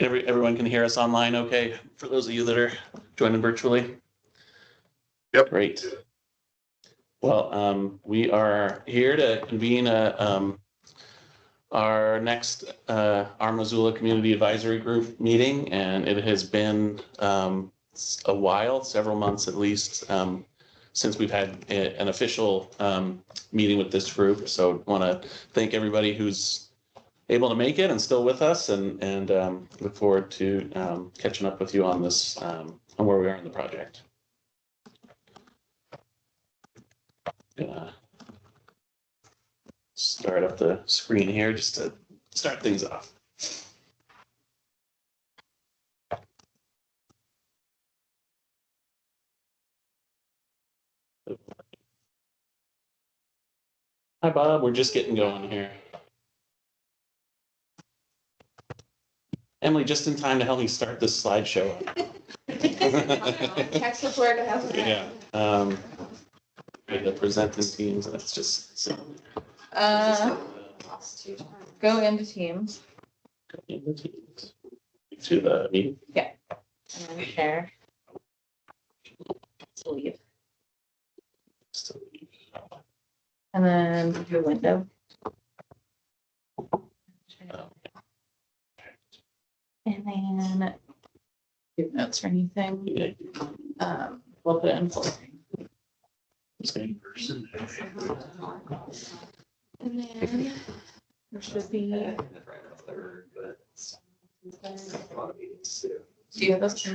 Everyone can hear us online, okay? For those of you that are joining virtually? Yep. Great. Well, we are here to convene our next our Missoula Community Advisory Group meeting, and it has been a while, several months at least, since we've had an official meeting with this group. So I want to thank everybody who's able to make it and still with us, and look forward to catching up with you on this, on where we are in the project. Gonna start up the screen here just to start things off. Hi, Bob. We're just getting going here. Emily, just in time to help me start this slideshow. Tech support to help. Yeah. To present the teams, and it's just Go into Teams. in the teams to the meeting. Yeah. And then share. To leave. So, And then your window. And then give notes or anything. yeah. We'll put it in full. And then there should be. Do you have those?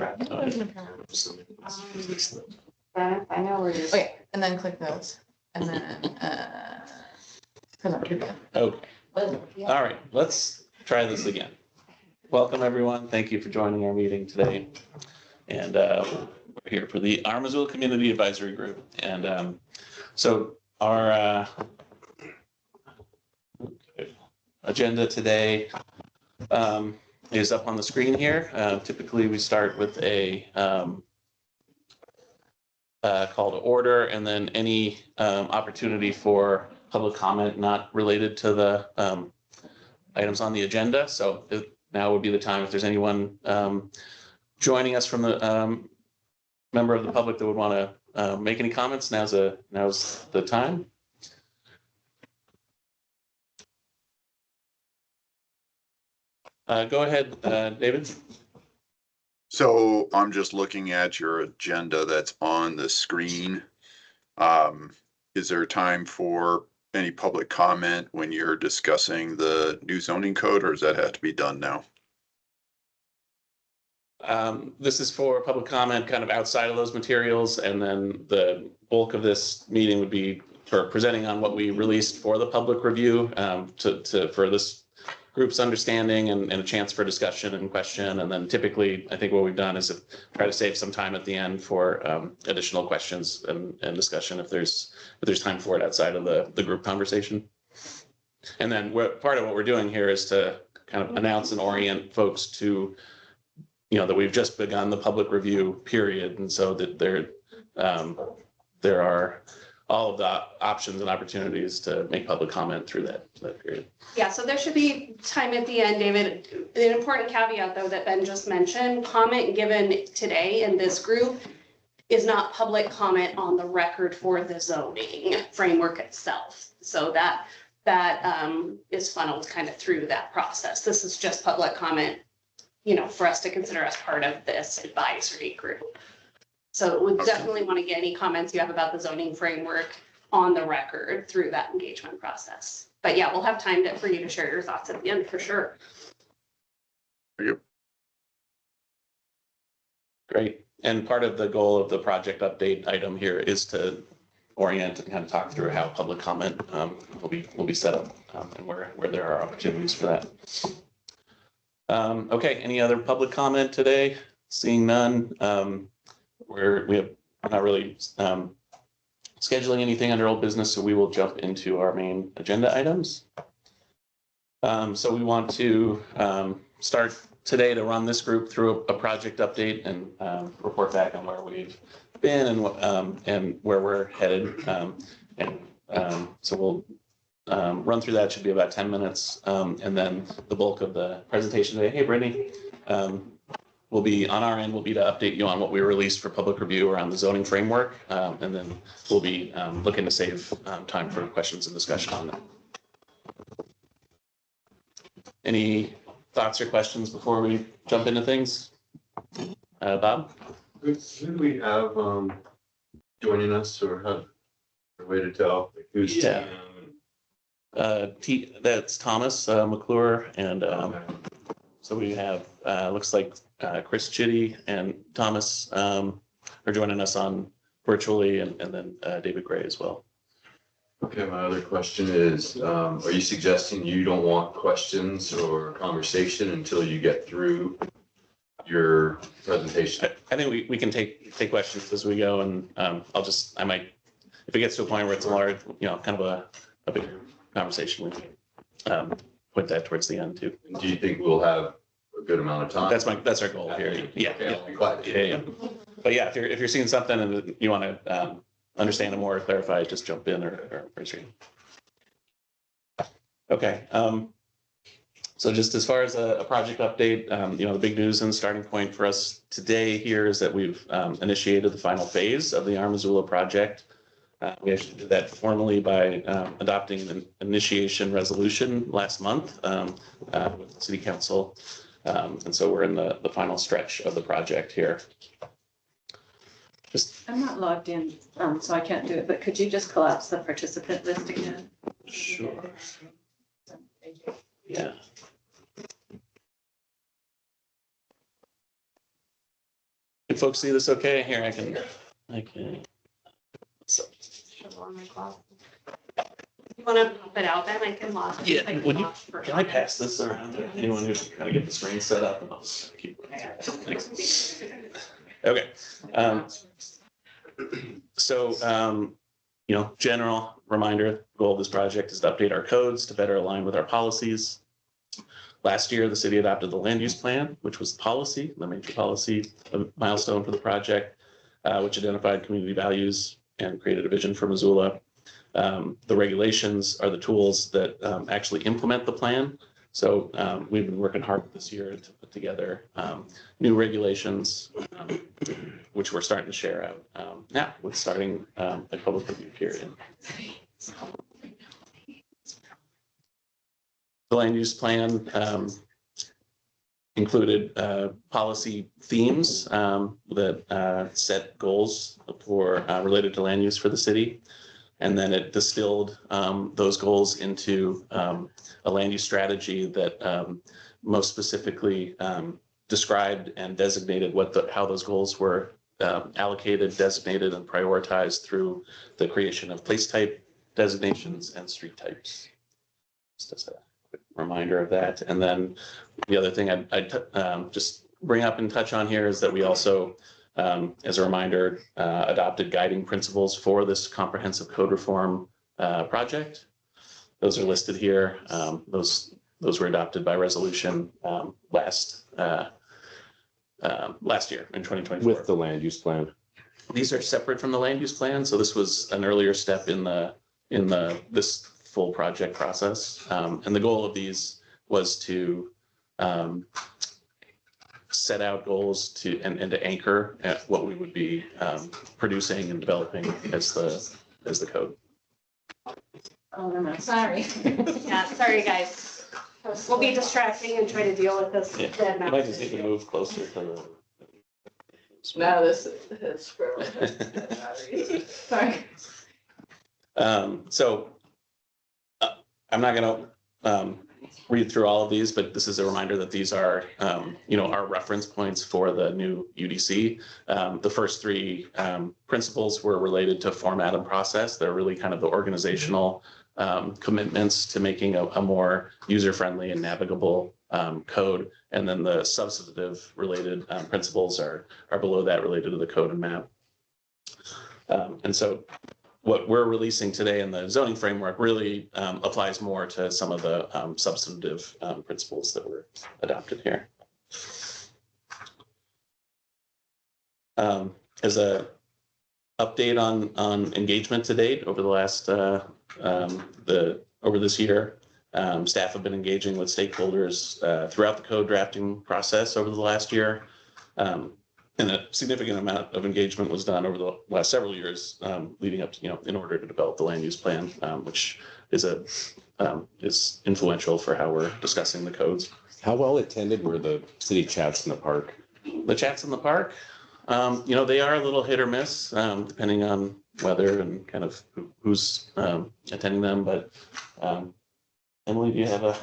I know where you're. Okay, and then click those, and then present review. Okay. All right, let's try this again. Welcome, everyone. Thank you for joining our meeting today. And we're here for the Missoula Community Advisory Group. And so our agenda today is up on the screen here. Typically, we start with a call to order, and then any opportunity for public comment not related to the items on the agenda. So now would be the time if there's anyone joining us from the member of the public that would want to make any comments. Now's the time. Go ahead, David. So I'm just looking at your agenda that's on the screen. Is there time for any public comment when you're discussing the new zoning code, or does that have to be done now? This is for public comment kind of outside of those materials, and then the bulk of this meeting would be for presenting on what we released for the public review, for this group's understanding and a chance for discussion and question. And then typically, I think what we've done is try to save some time at the end for additional questions and discussion if there's time for it outside of the group conversation. And then part of what we're doing here is to kind of announce and orient folks to, that we've just begun the public review period. And so that there are all of the options and opportunities to make public comment through that period. Yeah, so there should be time at the end, David. An important caveat, though, that Ben just mentioned, comment given today in this group is not public comment on the record for the zoning framework itself. So that is funneled kind of through that process. This is just public comment, for us to consider as part of this advisory group. So we definitely want to get any comments you have about the zoning framework on the record through that engagement process. But yeah, we'll have time for you to share your thoughts at the end for sure. Yep. Great. And part of the goal of the project update item here is to orient and kind of talk through how public comment will be set up and where there are opportunities for that. Okay, any other public comment today? Seeing none. We're not really scheduling anything under old business, so we will jump into our main agenda items. So we want to start today to run this group through a project update and report back on where we've been and where we're headed. So we'll run through that. Should be about 10 minutes, and then the bulk of the presentation today. Hey, Brittany. will be on our end, will be to update you on what we released for public review around the zoning framework. And then we'll be looking to save time for questions and discussion on that. Any thoughts or questions before we jump into things? Bob? Who do we have joining us, or have a way to tell like, who's Yeah. That's Thomas McClure, and so we have looks like Chris Chitty and Thomas are joining us on virtually, and then David Gray as well. Okay, my other question is, are you suggesting you don't want questions or conversation until you get through your presentation? I think we can take questions as we go, and I might, if it gets to a point where it's a large, kind of a bigger conversation, we can put that towards the end too. Do you think we'll have a good amount of time? That's our goal here. Yeah, Okay, I'll be quiet. yeah. But yeah, if you're seeing something and you want to understand it more or clarify, just jump in or raise your hand. Okay. So just as far as a project update, the big news and starting point for us today here is that we've initiated the final phase of the Missoula project. We actually did that formally by adopting an initiation resolution last month with the city council. And so we're in the final stretch of the project here. I'm not logged in, so I can't do it, but could you just collapse the participant list again? Sure. Yeah. Can folks see this okay? Here, I can. So, You want to pop it out then? I can log. yeah, I can would you, log for- can I pass this around to anyone who's kind of get the screen set up? And I'll just keep. Thanks. Okay. So, general reminder, goal of this project is to update our codes to better align with our policies. Last year, the city adopted the land use plan, which was policy, the major policy milestone for the project, which identified community values and created a vision for Missoula. The regulations are the tools that actually implement the plan. So we've been working hard this year to put together new regulations, which we're starting to share out now with starting a public review period. The land use plan included policy themes that set goals for related to land use for the city. And then it distilled those goals into a land use strategy that most specifically described and designated how those goals were allocated, designated, and prioritized through the creation of place type designations and street types. Just as a quick reminder of that. And then the other thing I'd just bring up and touch on here is that we also, as a reminder, adopted guiding principles for this comprehensive code reform project. Those are listed here. Those were adopted by resolution last year in 2024. With the land use plan. These are separate from the land use plan. So this was an earlier step in this full project process. And the goal of these was to set out goals and to anchor at what we would be producing and developing as the code. Oh, no, Sorry. Yeah, sorry, guys. We'll be distracting and try to deal with this Yeah. dead You mouse. might just need to move closer to the. No, this is for. Sorry. So I'm not going to read through all of these, but this is a reminder that these are, our reference points for the new UDC. The first three principles were related to format and process. They're really kind of the organizational commitments to making a more user-friendly and navigable code. And then the substantive related principles are below that, related to the code and map. And so what we're releasing today in the zoning framework really applies more to some of the substantive principles that were adopted here. As a update on engagement to date over the last over this year, Staff have been engaging with stakeholders throughout the code drafting process over the last year. And a significant amount of engagement was done over the last several years leading up to, in order to develop the land use plan, which is is influential for how we're discussing the codes. How well attended were the city chats in the park? The chats in the park, they are a little hit or miss, depending on weather and kind of who's attending them. But Emily, do you have a?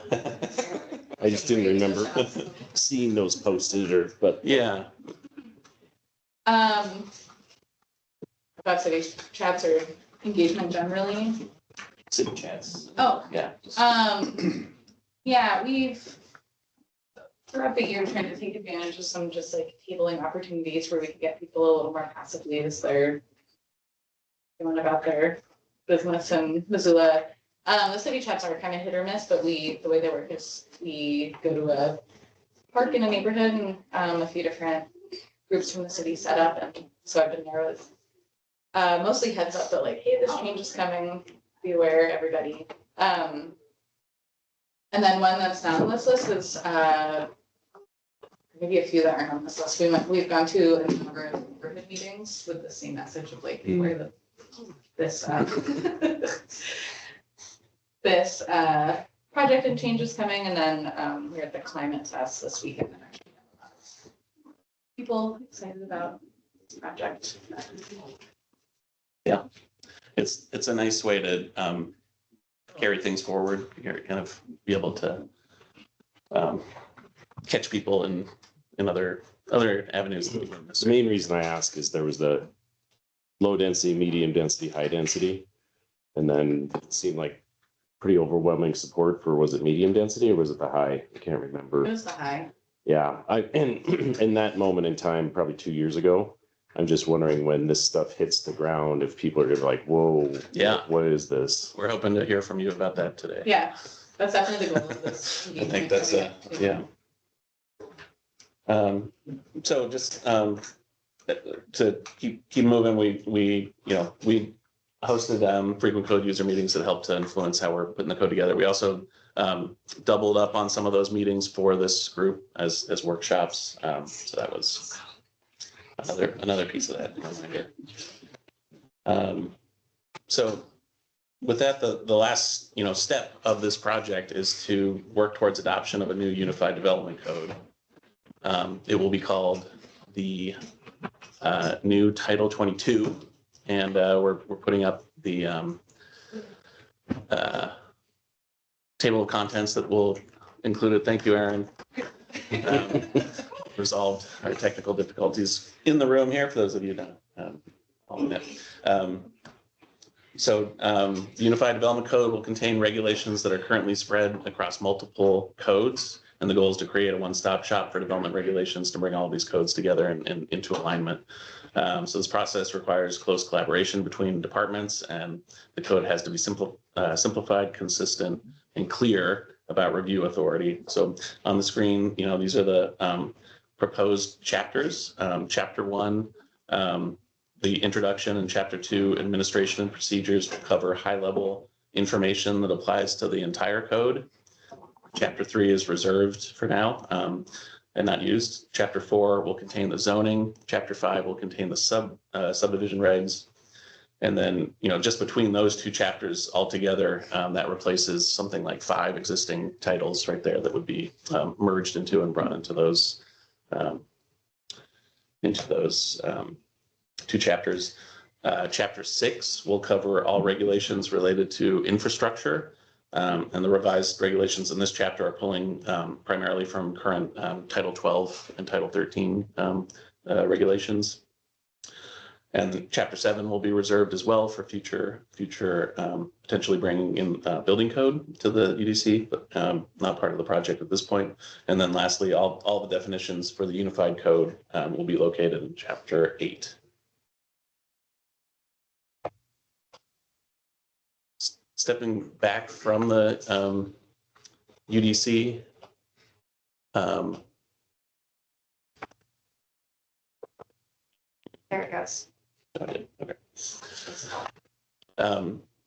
I just didn't remember seeing those posted but. Yeah, About city chats or engagement generally. city chats. Oh, Yeah. yeah, we've throughout the year trying to take advantage of some just like tabling opportunities where we can get people a little more passively as they're going about their business in Missoula. The city chats are kind of hit or miss, but the way they work is we go to a park in a neighborhood and a few different groups from the city set up. And so I've been there with mostly heads up that like, hey, this change is coming, be aware, everybody. And then one that's not on this list is maybe a few that aren't on this list. We've gone to a number of neighborhood meetings with the same message of like where this this project and change is coming. And then we're at the climate test this weekend. And actually have a lot of people excited about this project. Yeah, it's a nice way to carry things forward, kind of be able to catch people in other avenues. The main reason I ask is there was the low density, medium density, high density. And then it seemed like pretty overwhelming support for, was it medium density or was it the high? I can't remember. It was the high. Yeah, and in that moment in time, probably 2 years ago, I'm just wondering when this stuff hits the ground, if people are gonna be like, whoa, Yeah. what is this? We're hoping to hear from you about that today. Yeah, that's definitely the goal of this. I think that's yeah. So just to keep moving, we hosted frequent code user meetings that helped to influence how we're putting the code together. We also doubled up on some of those meetings for this group as workshops. So that was another piece of that reminder. So with that, the last step of this project is to work towards adoption of a new unified development code. It will be called the new Title 22, and we're putting up the table of contents that will include it. Thank you, Aaron. Resolved our technical difficulties in the room here for those of you that following it. So the Unified Development Code will contain regulations that are currently spread across multiple codes. And the goal is to create a one-stop shop for development regulations to bring all of these codes together and into alignment. So this process requires close collaboration between departments, and the code has to be simplified, consistent, and clear about review authority. So on the screen, these are the proposed chapters. Chapter 1, the introduction, and Chapter 2, administration and procedures, will cover high-level information that applies to the entire code. Chapter 3 is reserved for now and not used. Chapter 4 will contain the zoning. Chapter 5 will contain the subdivision regs. And then, just between those two chapters altogether, that replaces something like 5 existing titles right there that would be merged into and brought into those two chapters. Chapter 6 will cover all regulations related to infrastructure. And the revised regulations in this chapter are pulling primarily from current Title 12 and Title 13 regulations. And Chapter 7 will be reserved as well for future potentially bringing in building code to the UDC, but not part of the project at this point. And then lastly, all the definitions for the unified code will be located in Chapter 8. Stepping back from the UDC, There it goes. okay.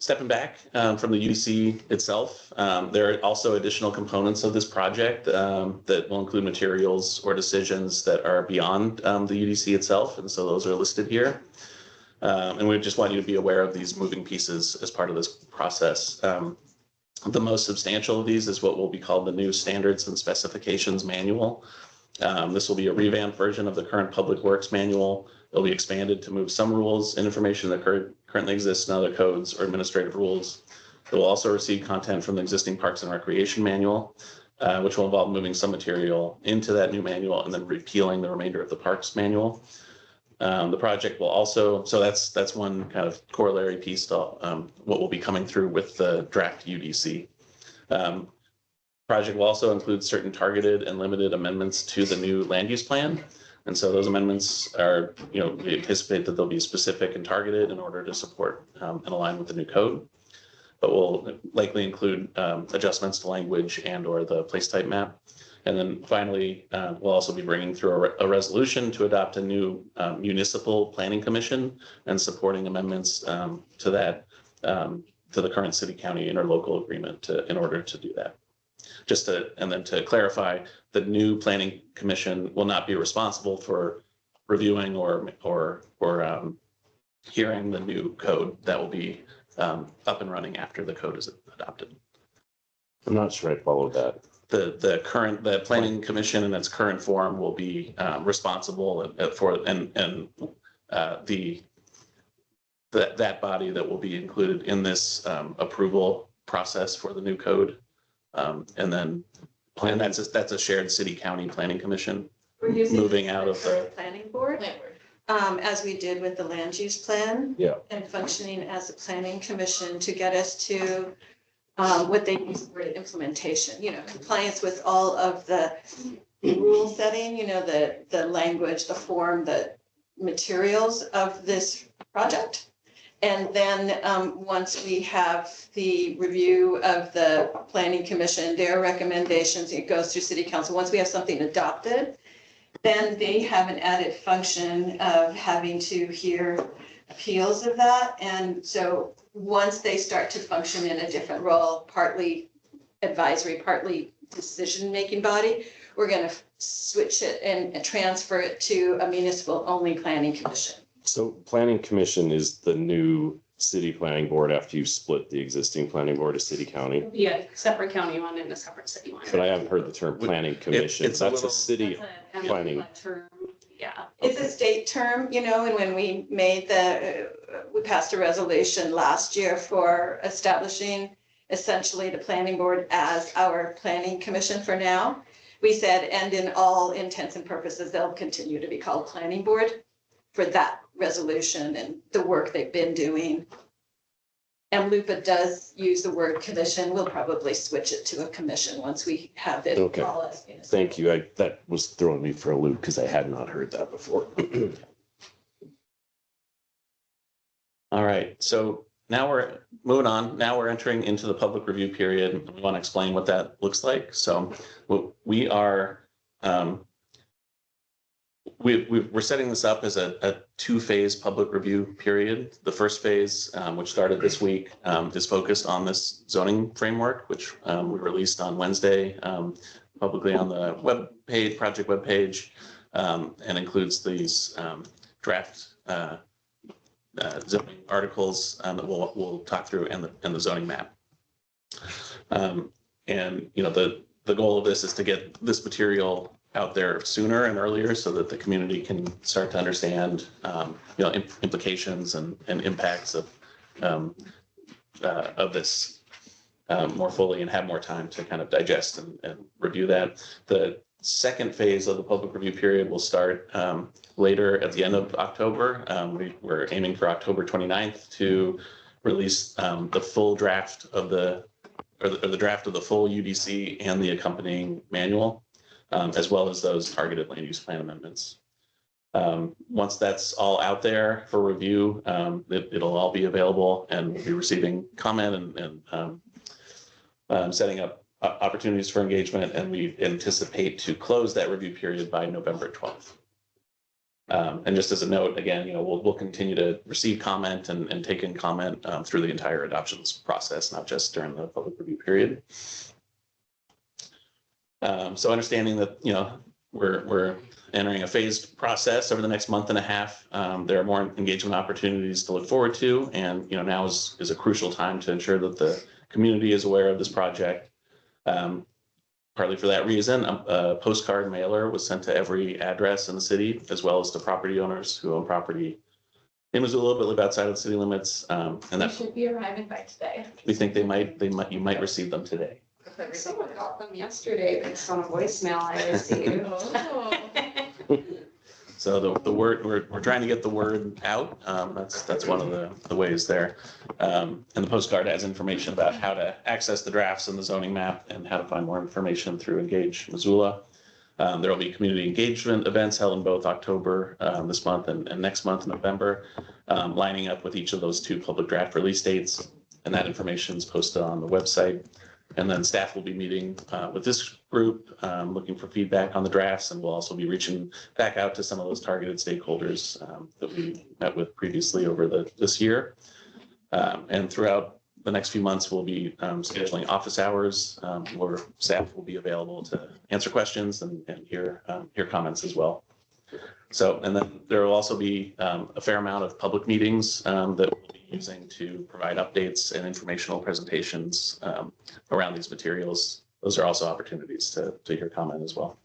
stepping back from the UDC itself, there are also additional components of this project that will include materials or decisions that are beyond the UDC itself, and so those are listed here. And we just want you to be aware of these moving pieces as part of this process. The most substantial of these is what will be called the new Standards and Specifications Manual. This will be a revamped version of the current Public Works Manual. It'll be expanded to move some rules and information that currently exists in other codes or administrative rules. It will also receive content from the existing Parks and Recreation Manual, which will involve moving some material into that new manual and then repealing the remainder of the Parks Manual. The project will also, so that's one kind of corollary piece to what will be coming through with the draft UDC. Project will also include certain targeted and limited amendments to the new land use plan. And so those amendments are, we anticipate that they'll be specific and targeted in order to support and align with the new code. But will likely include adjustments to language and or the place type map. And then finally, we'll also be bringing through a resolution to adopt a new municipal planning commission and supporting amendments to that, to the current city-county interlocal agreement in order to do that. And then to clarify, the new planning commission will not be responsible for reviewing or hearing the new code that will be up and running after the code is adopted. I'm not sure I followed that. The planning commission in its current form will be responsible for that body that will be included in this approval process for the new code. And that's a shared city-county planning commission. We're using Moving out of the planning board, Landward. as we did with the land use plan. Yeah. And functioning as a planning commission to get us to what they use for implementation, compliance with all of the rule setting, the language, the form, the materials of this project. And then once we have the review of the planning commission, their recommendations, it goes through city council. Once we have something adopted, then they have an added function of having to hear appeals of that. And so once they start to function in a different role, partly advisory, partly decision-making body, we're going to switch it and transfer it to a municipal-only planning commission. So planning commission is the new city planning board after you split the existing planning board to city county. Yeah, separate county one and a separate city one. But I haven't heard the term planning commission. it's a That's little- a city That's a planning. term, yeah. It's a state term, and when we we passed a resolution last year for establishing essentially the planning board as our planning commission for now. We said, and in all intents and purposes, they'll continue to be called planning board for that resolution and the work they've been doing. And Lupa does use the word commission. We'll probably switch it to a commission once we have it. Okay. all as municipal. Thank you. That was throwing me for a loop because I had not heard that before. All right, so now we're moving on. Now we're entering into the public review period. We want to explain what that looks like. So we are, we're setting this up as a two-phase public review period. The first phase, which started this week, is focused on this zoning framework, which we released on Wednesday publicly on the web page, project webpage, and includes these draft zoning articles that we'll talk through and the zoning map. And the goal of this is to get this material out there sooner and earlier so that the community can start to understand implications and impacts of this more fully and have more time to kind of digest and review that. The second phase of the public review period will start later at the end of October. We're aiming for October 29th to release the full draft of the draft of the full UDC and the accompanying manual, as well as those targeted land use plan amendments. Once that's all out there for review, it'll all be available and we'll be receiving comment and setting up opportunities for engagement, and we anticipate to close that review period by November 12th. And just as a note, again, we'll continue to receive comment and take in comment through the entire adoptions process, not just during the public review period. So understanding that, we're entering a phased process over the next month and a half. There are more engagement opportunities to look forward to. And, now is a crucial time to ensure that the community is aware of this project. Partly for that reason, a postcard mailer was sent to every address in the city, as well as to property owners who own property in Missoula, but live outside of the city limits. And They that should be arriving by today. we think you might receive them today. Someone got them yesterday based on a voicemail I received. Oh. So the word, we're trying to get the word out. That's one of the ways there. And the postcard has information about how to access the drafts in the zoning map and how to find more information through Engage Missoula. There will be community engagement events held in both October this month and next month, November, lining up with each of those 2 public draft release dates. And that information is posted on the website. And then staff will be meeting with this group, looking for feedback on the drafts, and we'll also be reaching back out to some of those targeted stakeholders that we met with previously over this year. And throughout the next few months, we'll be scheduling office hours where staff will be available to answer questions and hear comments as well. So, and then there will also be a fair amount of public meetings that we'll be using to provide updates and informational presentations around these materials. Those are also opportunities to hear comment as well.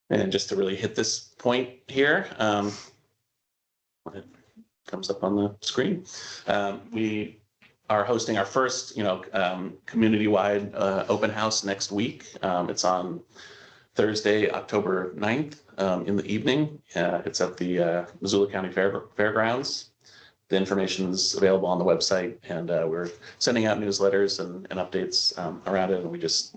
And just to really hit this point here, it comes up on the screen. We are hosting our first, community-wide open house next week. It's on Thursday, October 9th in the evening. It's at the Missoula County Fairgrounds. The information is available on the website, and we're sending out newsletters and updates around it. And we just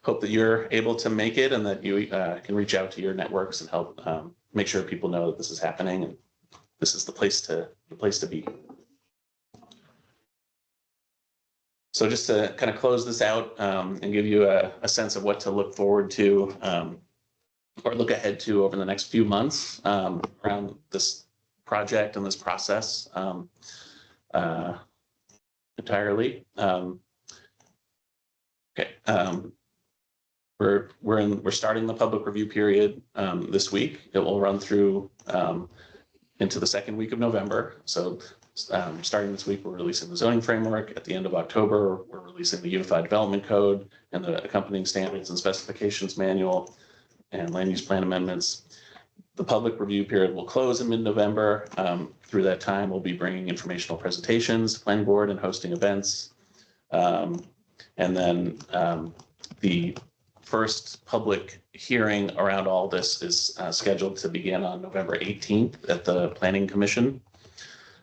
hope that you're able to make it and that you can reach out to your networks and help make sure people know that this is happening and this is the place to be. So just to kind of close this out and give you a sense of what to look forward to or look ahead to over the next few months around this project and this process entirely. Okay, we're starting the public review period this week. It will run through into the second week of November. So starting this week, we're releasing the zoning framework. At the end of October, we're releasing the Unified Development Code and the accompanying standards and specifications manual and land use plan amendments. The public review period will close in mid-November. Through that time, we'll be bringing informational presentations to planning board and hosting events. And then the first public hearing around all this is scheduled to begin on November 18th at the Planning Commission.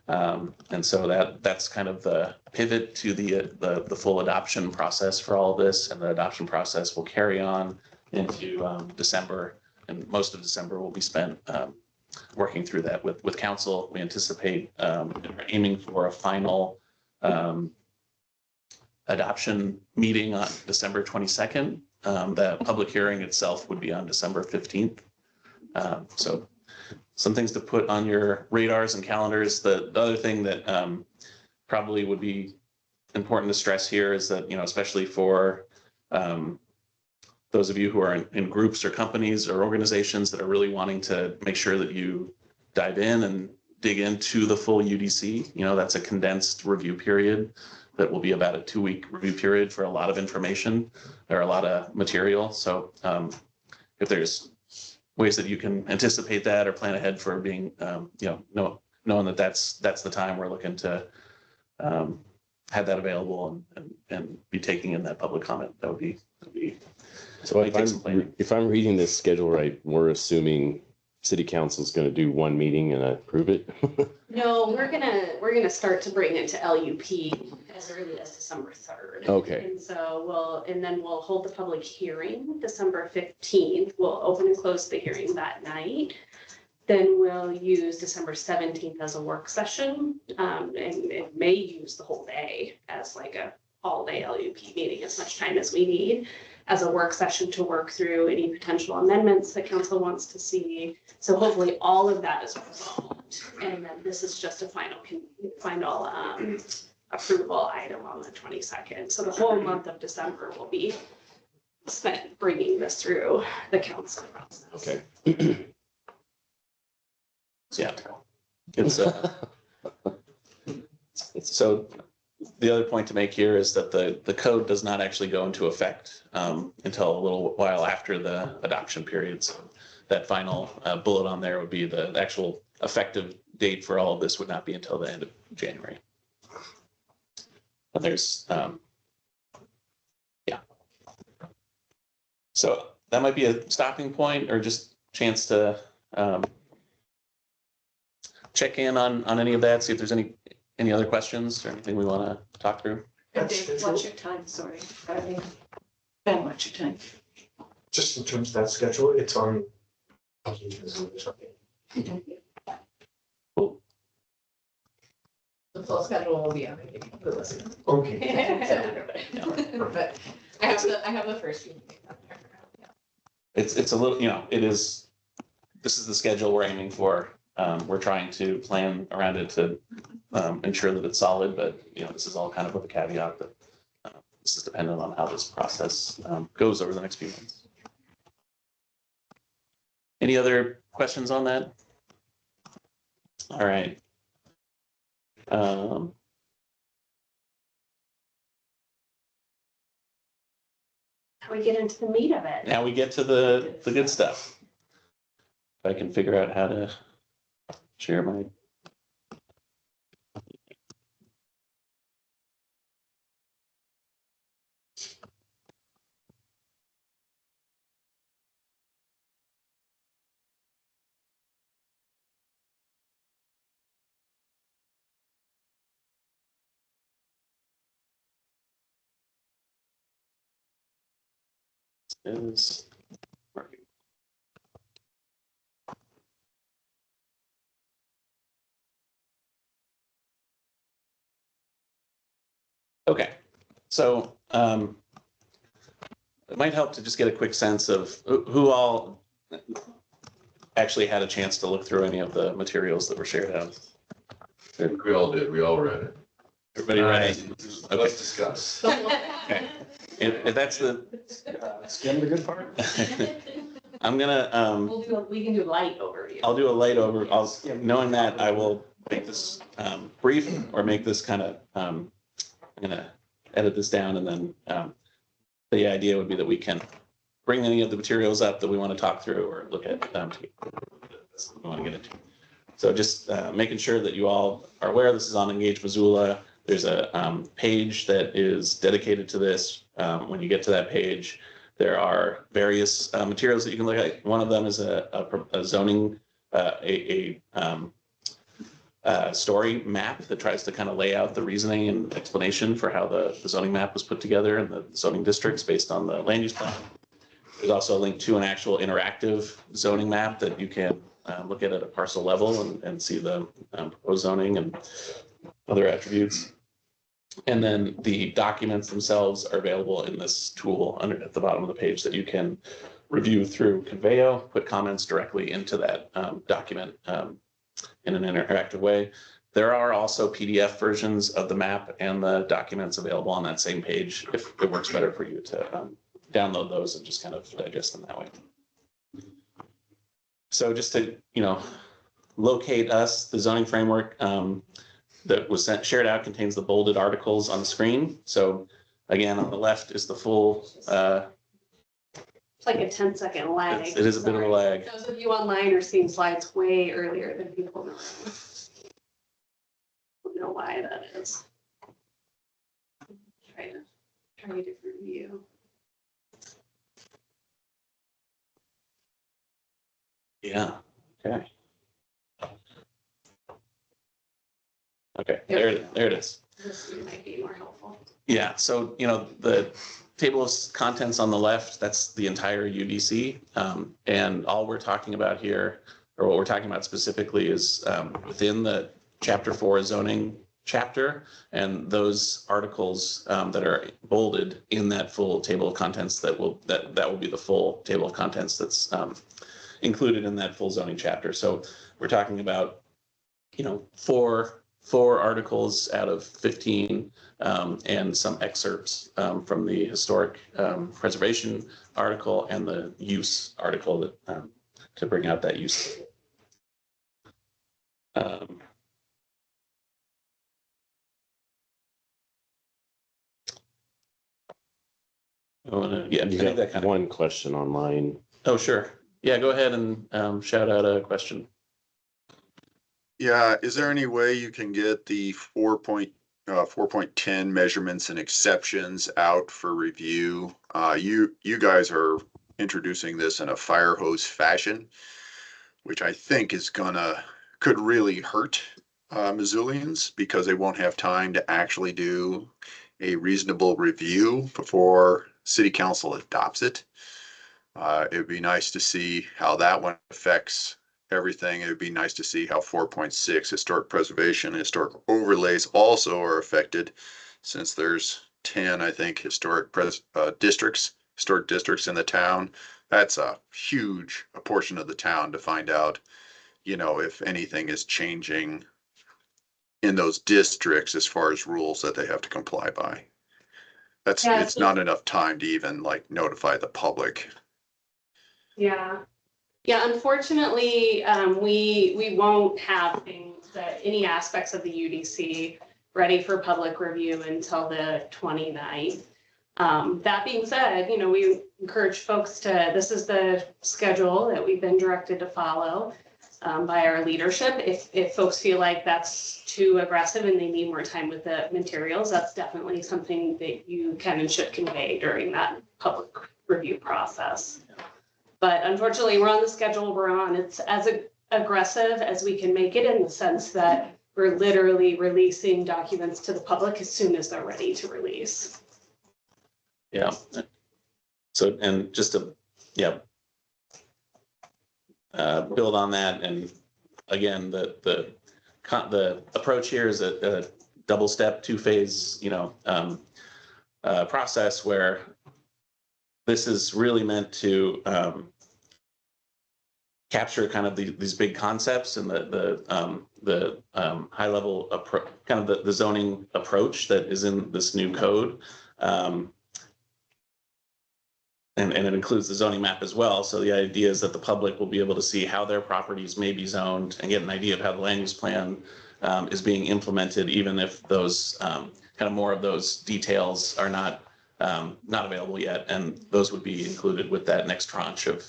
And so that's kind of the pivot to the full adoption process for all of this. And the adoption process will carry on into December, and most of December will be spent working through that with council. We anticipate aiming for a final adoption meeting on December 22nd. The public hearing itself would be on December 15th. So some things to put on your radars and calendars. The other thing that probably would be important to stress here is that, especially for those of you who are in groups or companies or organizations that are really wanting to make sure that you dive in and dig into the full UDC, that's a condensed review period that will be about a 2-week review period for a lot of information or a lot of material. So if there's ways that you can anticipate that or plan ahead for being, knowing that that's the time we're looking to have that available and be taking in that public comment, that would be. So if I'm reading this schedule right, we're assuming city council is going to do one meeting and approve it? No, we're gonna start to bring it to LUP as early as December 3rd. Okay. And so we'll hold the public hearing December 15th. We'll open and close the hearing that night. Then we'll use December 17th as a work session. And it may use the whole day as like a all-day LUP meeting, as much time as we need. as a work session to work through any potential amendments that council wants to see. So hopefully all of that is resolved. And then this is just a final approval item on the 22nd. So the whole month of December will be spent bringing this through the council process. Okay. Yeah. It's, so the other point to make here is that the code does not actually go into effect until a little while after the adoption period. So that final bullet on there would be the actual effective date for all of this would not be until the end of January. And there's, yeah. So that might be a stopping point or just chance to check in on any of that, see if there's any other questions or anything we want to talk through. And Dave, what's your time? Sorry. Ben, what's your time? Just in terms of that schedule, it's on. The full schedule will be on the list. Okay. But I have the first few. It's a little, this is the schedule we're aiming for. We're trying to plan around it to ensure that it's solid, but this is all kind of with a caveat that this is dependent on how this process goes over the next few months. Any other questions on that? All right. How we get into the meat of it. Now we get to the good stuff. If I can figure out how to share my. Is working. Okay, so it might help to just get a quick sense of who all actually had a chance to look through any of the materials that were shared out. I think we all did. We all read it. Everybody ready? Let's discuss. Okay. If that's the. Skim the good part. I'm gonna, We can do light overview. I'll do a light over, knowing that I will make this brief or make this kind of, I'm gonna edit this down and then the idea would be that we can bring any of the materials up that we want to talk through or look at we want to get into. So just making sure that you all are aware this is on Engage Missoula. There's a page that is dedicated to this. When you get to that page, there are various materials that you can look at. One of them is a zoning, story map that tries to kind of lay out the reasoning and explanation for how the zoning map was put together and the zoning districts based on the land use plan. There's also a link to an actual interactive zoning map that you can look at a parcel level and see the proposed zoning and other attributes. And then the documents themselves are available in this tool at the bottom of the page that you can review through Conveyo, put comments directly into that document in an interactive way. There are also PDF versions of the map and the documents available on that same page if it works better for you to download those and just kind of digest them that way. So just to, locate us, the zoning framework that was shared out contains the bolded articles on the screen. So again, on the left is the full. It's like a 10-second lag. It is a bit of a lag. Those of you online are seeing slides way earlier than people know. Don't know why that is. Try a different view. Yeah, okay. Okay, there it is. This might be more helpful. Yeah, so, the table of contents on the left, that's the entire UDC. And all we're talking about here, or what we're talking about specifically is within the Chapter 4 zoning chapter, and those articles that are bolded in that full table of contents that will be the full table of contents that's included in that full zoning chapter. So we're talking about, you know, four articles out of 15 and some excerpts from the historic preservation article and the use article that to bring out that use. Yeah, I You think that got kind of. one question online. Oh, sure. Yeah, go ahead and shout out a question. Yeah, is there any way you can get the 4.10 measurements and exceptions out for review? You guys are introducing this in a fire hose fashion, which I think could really hurt Missoulians because they won't have time to actually do a reasonable review before city council adopts it. It'd be nice to see how that one affects everything. It would be nice to see how 4.6 historic preservation, historic overlays also are affected, since there's 10, I think, historic districts in the town. That's a huge portion of the town to find out, you know, if anything is changing in those districts as far as rules that they have to comply by. It's not enough time to even like notify the public. Yeah. Yeah, unfortunately, we won't have things that, any aspects of the UDC ready for public review until the 29th. That being said, you know, we encourage folks this is the schedule that we've been directed to follow by our leadership. If folks feel like that's too aggressive and they need more time with the materials, that's definitely something that you can and should convey during that public review process. But unfortunately, we're on the schedule we're on. It's as aggressive as we can make it, in the sense that we're literally releasing documents to the public as soon as they're ready to release. Yeah. So, and just to, build on that, and again, the approach here is a double step, two-phase, process where this is really meant to capture kind of these big concepts and the high level kind of the zoning approach that is in this new code. And it includes the zoning map as well. So the idea is that the public will be able to see how their properties may be zoned and get an idea of how the land use plan is being implemented, even if those kind of more of those details are not available yet. And those would be included with that next tranche of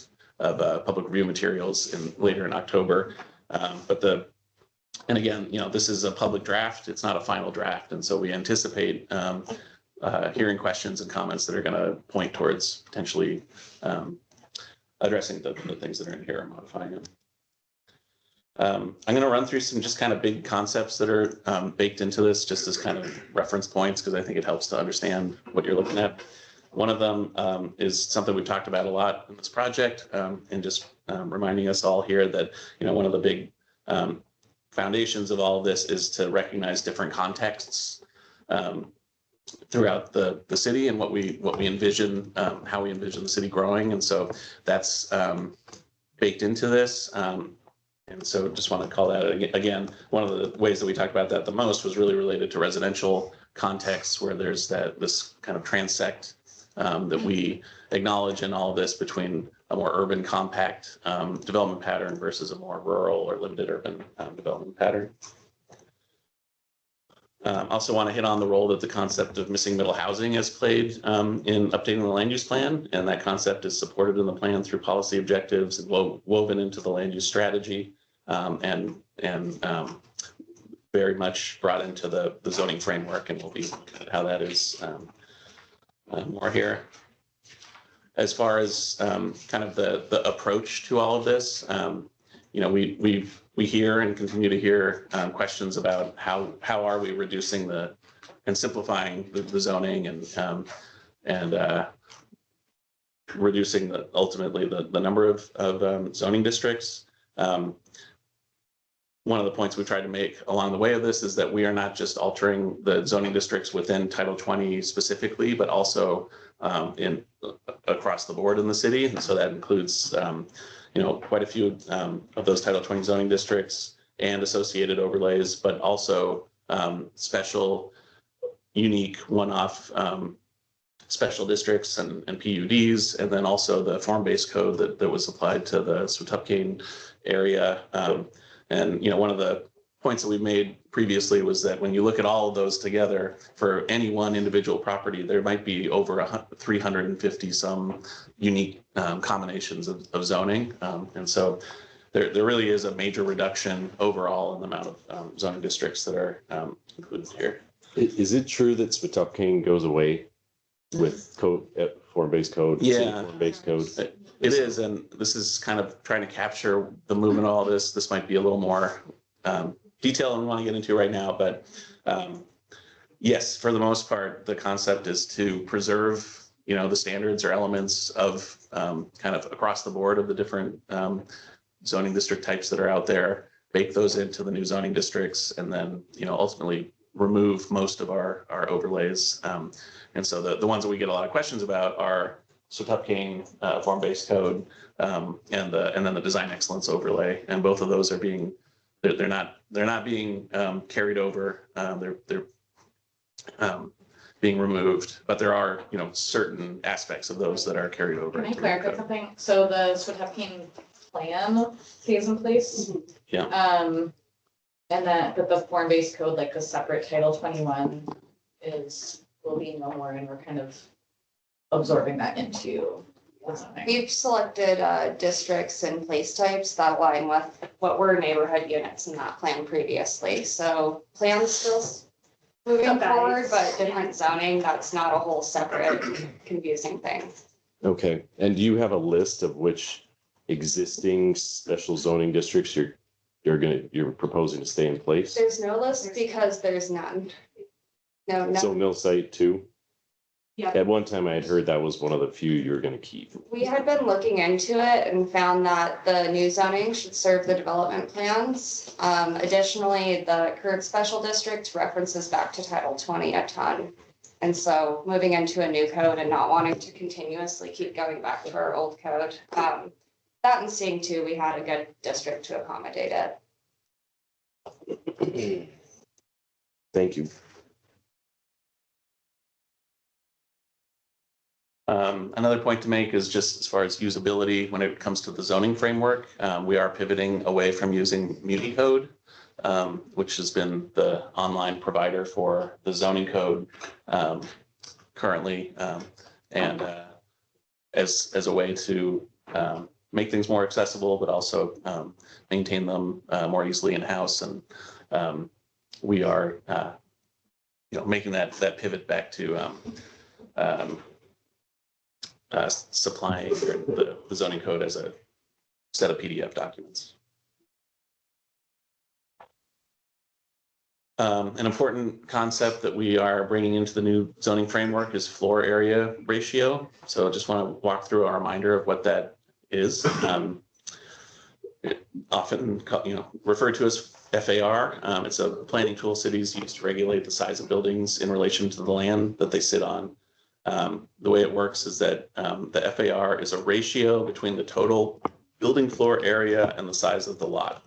public review materials later in October. And again, this is a public draft. It's not a final draft. And so we anticipate hearing questions and comments that are going to point towards potentially addressing the things that are in here and modifying them. I'm going to run through some just kind of big concepts that are baked into this, just as kind of reference points, because I think it helps to understand what you're looking at. One of them is something we've talked about a lot in this project, and just reminding us all here that, one of the big foundations of all of this is to recognize different contexts throughout the city and what we envision, how we envision the city growing. And so that's baked into this. And so just want to call that again, one of the ways that we talked about that the most was really related to residential contexts, where there's this kind of transect that we acknowledge in all of this between a more urban compact development pattern versus a more rural or limited urban development pattern. Also want to hit on the role that the concept of missing middle housing has played in updating the land use plan, and that concept is supported in the plan through policy objectives and woven into the land use strategy, and very much brought into the zoning framework, and we'll be how that is more here. As far as kind of the approach to all of this, we hear and continue to hear questions about how are we reducing and simplifying the zoning and reducing ultimately the number of zoning districts. one of the points we tried to make along the way of this is that we are not just altering the zoning districts within Title 20 specifically, but also in across the board in the city. And so that includes, quite a few of those Title 20 zoning districts and associated overlays, but also special, unique, one-off special districts and PUDs, and then also the form-based code that was applied to the Swatupkane area. And one of the points that we made previously was that when you look at all of those together for any one individual property, there might be over 350 some unique combinations of zoning. And so there really is a major reduction overall in the amount of zoning districts that are included here. Is it true that Swatupkane goes away with code, form-based code? Yeah. Form-based code. It is, and this is kind of trying to capture the movement of all this. This might be a little more detail than we want to get into right now, but yes, for the most part, the concept is to preserve, the standards or elements of kind of across the board of the different zoning district types that are out there, bake those into the new zoning districts, and then, ultimately remove most of our overlays. And so the ones that we get a lot of questions about are Swatupkane form-based code and then the design excellence overlay. And both of those are they're not being carried over. They're being removed, but there are certain aspects of those that are carried over. Can I clarify something? So the Swatupkane plan stays in place? Yeah. And that the form-based code, like the separate Title 21 will be no more, and we're kind of absorbing that into the zoning. We've selected districts and place types that align with what were neighborhood units in that plan previously. So plans still moving forward, but different zoning, that's not a whole separate confusing thing. Okay, and do you have a list of which existing special zoning districts you're proposing to stay in place? There's no list because there's none. No. So mill site too? Yeah. At one time I had heard that was one of the few you were gonna keep. We had been looking into it and found that the new zoning should serve the development plans. Additionally, the current special district references back to Title 20 a ton. And so moving into a new code and not wanting to continuously keep going back to our old code. That and seeing too, we had a good district to accommodate it. Thank you. Another point to make is just as far as usability, when it comes to the zoning framework, we are pivoting away from using MuniCode, which has been the online provider for the zoning code currently, and as a way to make things more accessible, but also maintain them more easily in-house. And we are, making that pivot back to supplying the zoning code as a set of PDF documents. An important concept that we are bringing into the new zoning framework is floor area ratio. So I just want to walk through a reminder of what that is. Often, referred to as FAR. It's a planning tool cities use to regulate the size of buildings in relation to the land that they sit on. The way it works is that the FAR is a ratio between the total building floor area and the size of the lot.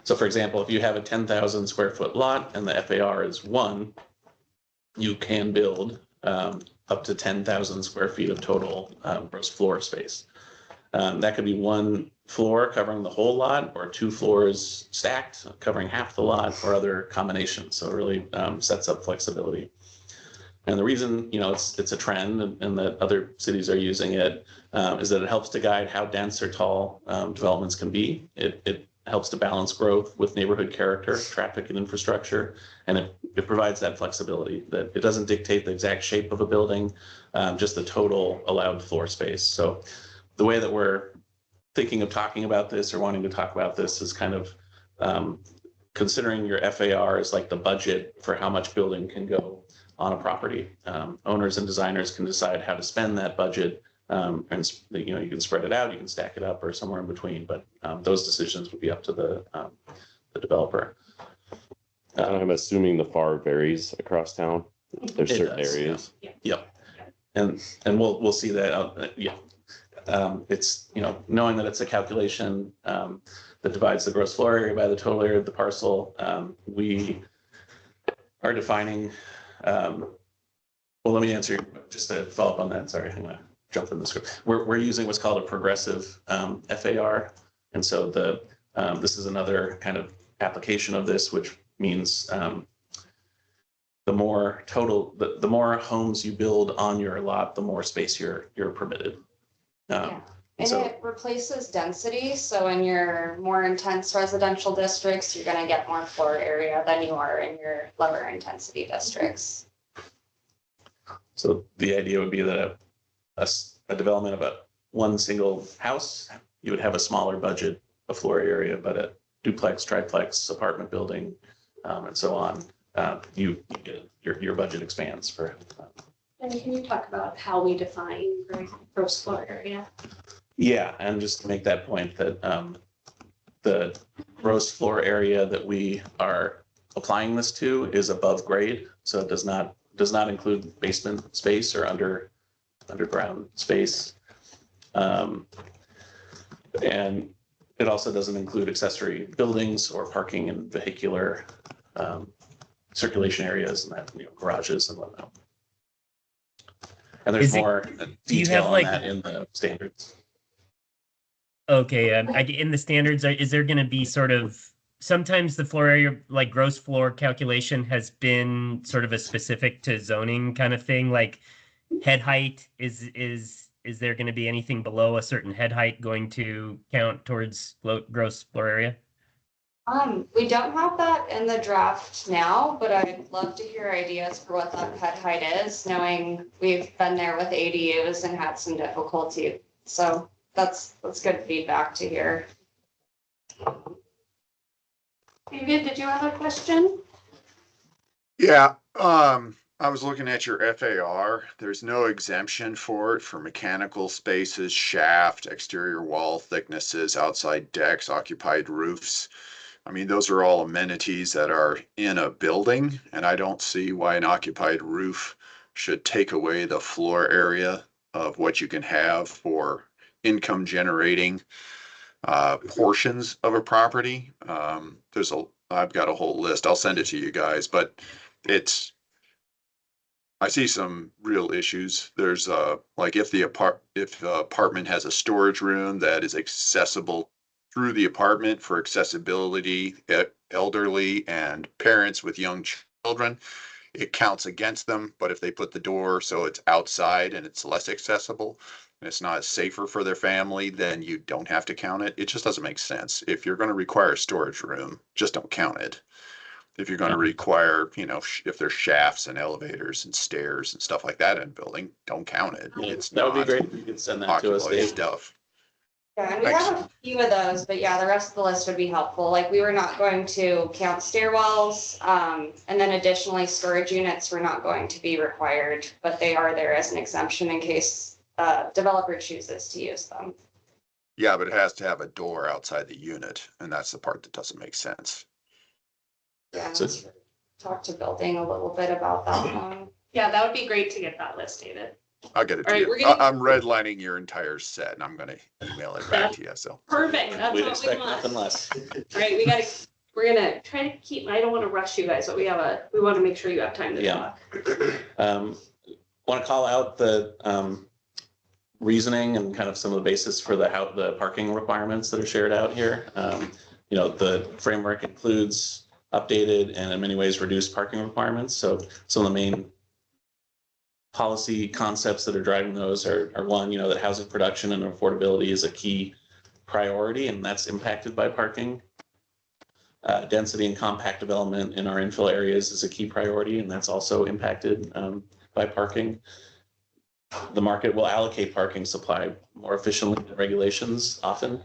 So for example, if you have a 10,000 square foot lot and the FAR is 1, you can build up to 10,000 square feet of total gross floor space. That could be one floor covering the whole lot, or 2 floors stacked covering half the lot, or other combinations. So it really sets up flexibility. And the reason, it's a trend and that other cities are using it is that it helps to guide how dense or tall developments can be. It helps to balance growth with neighborhood character, traffic and infrastructure. And it provides that flexibility that it doesn't dictate the exact shape of a building, just the total allowed floor space. So the way that we're thinking of talking about this or wanting to talk about this is kind of considering your FAR as like the budget for how much building can go on a property. Owners and designers can decide how to spend that budget And you can spread it out, you can stack it up or somewhere in between, but those decisions would be up to the developer. I'm assuming the FAR varies across town. There's It certain does, yeah. areas. Yep. And we'll see that, yeah. It's, knowing that it's a calculation that divides the gross floor area by the total area of the parcel. We are defining, well, let me answer, just to follow up on that. Sorry, I'm gonna jump in the script. We're using what's called a progressive FAR. And so this is another kind of application of this, which means the more the more homes you build on your lot, the more space you're permitted. Yeah. And so- it replaces density, so in your more intense residential districts, you're gonna get more floor area than you are in your lower intensity districts. So the idea would be that a development of one single house, you would have a smaller budget of floor area, but a duplex, triplex, apartment building, and so on, you get your budget expands for. And can you talk about how we define gross floor area? Yeah, and just to make that point that the gross floor area that we are applying this to is above grade, so it does not include basement space or underground space. And it also doesn't include accessory buildings or parking and vehicular circulation areas and that, garages and whatnot. And there's Is it- more do you detail have, on like- that in the standards. Okay, in the standards, is there going to be sort of, sometimes the floor area, like gross floor calculation has been sort of a specific to zoning kind of thing, like head height, is there going to be anything below a certain head height going to count towards gross floor area? We don't have that in the draft now, but I'd love to hear ideas for what that head height is, knowing we've been there with ADUs and had some difficulty. So that's good feedback to hear. David, did you have a question? Yeah, I was looking at your FAR. There's no exemption for it for mechanical spaces, shaft, exterior wall thicknesses, outside decks, occupied roofs. I mean, those are all amenities that are in a building, and I don't see why an occupied roof should take away the floor area of what you can have for income generating portions of a property. I've got a whole list. I'll send it to you guys, but I see some real issues. There's like if the apartment has a storage room that is accessible through the apartment for accessibility, elderly and parents with young children, it counts against them. But if they put the door so it's outside and it's less accessible and it's not safer for their family, then you don't have to count it. It just doesn't make sense. If you're going to require a storage room, just don't count it. If you're going to require, if there's shafts and elevators and stairs and stuff like that in a building, don't count it. It's That would be not great if you could send that to us, occupied Dave. stuff. Yeah, and we have a few of those, but yeah, the rest of the list would be helpful. Like we were not going to count stairwells, and then additionally storage units were not going to be required, but they are there as an exemption in case developer chooses to use them. Yeah, but it has to have a door outside the unit, and that's the part that doesn't make sense. Yeah, So- talk to building a little bit about that one. Yeah, that would be great to get that list, David. I'll get it All to right, we're you. gonna- I'm redlining your entire set and I'm gonna email it back to you, so. Perfect, that's We'd what we expect want. nothing less. All right, we're gonna try to keep, I don't want to rush you guys, but we want to make sure you have time to Yeah. talk. Want to call out the reasoning and kind of some of the basis for the parking requirements that are shared out here. The framework includes updated and in many ways reduced parking requirements. So some of the main policy concepts that are driving those are one, that housing production and affordability is a key priority, and that's impacted by parking. Density and compact development in our infill areas is a key priority, and that's also impacted by parking. The market will allocate parking supply more efficiently than regulations often.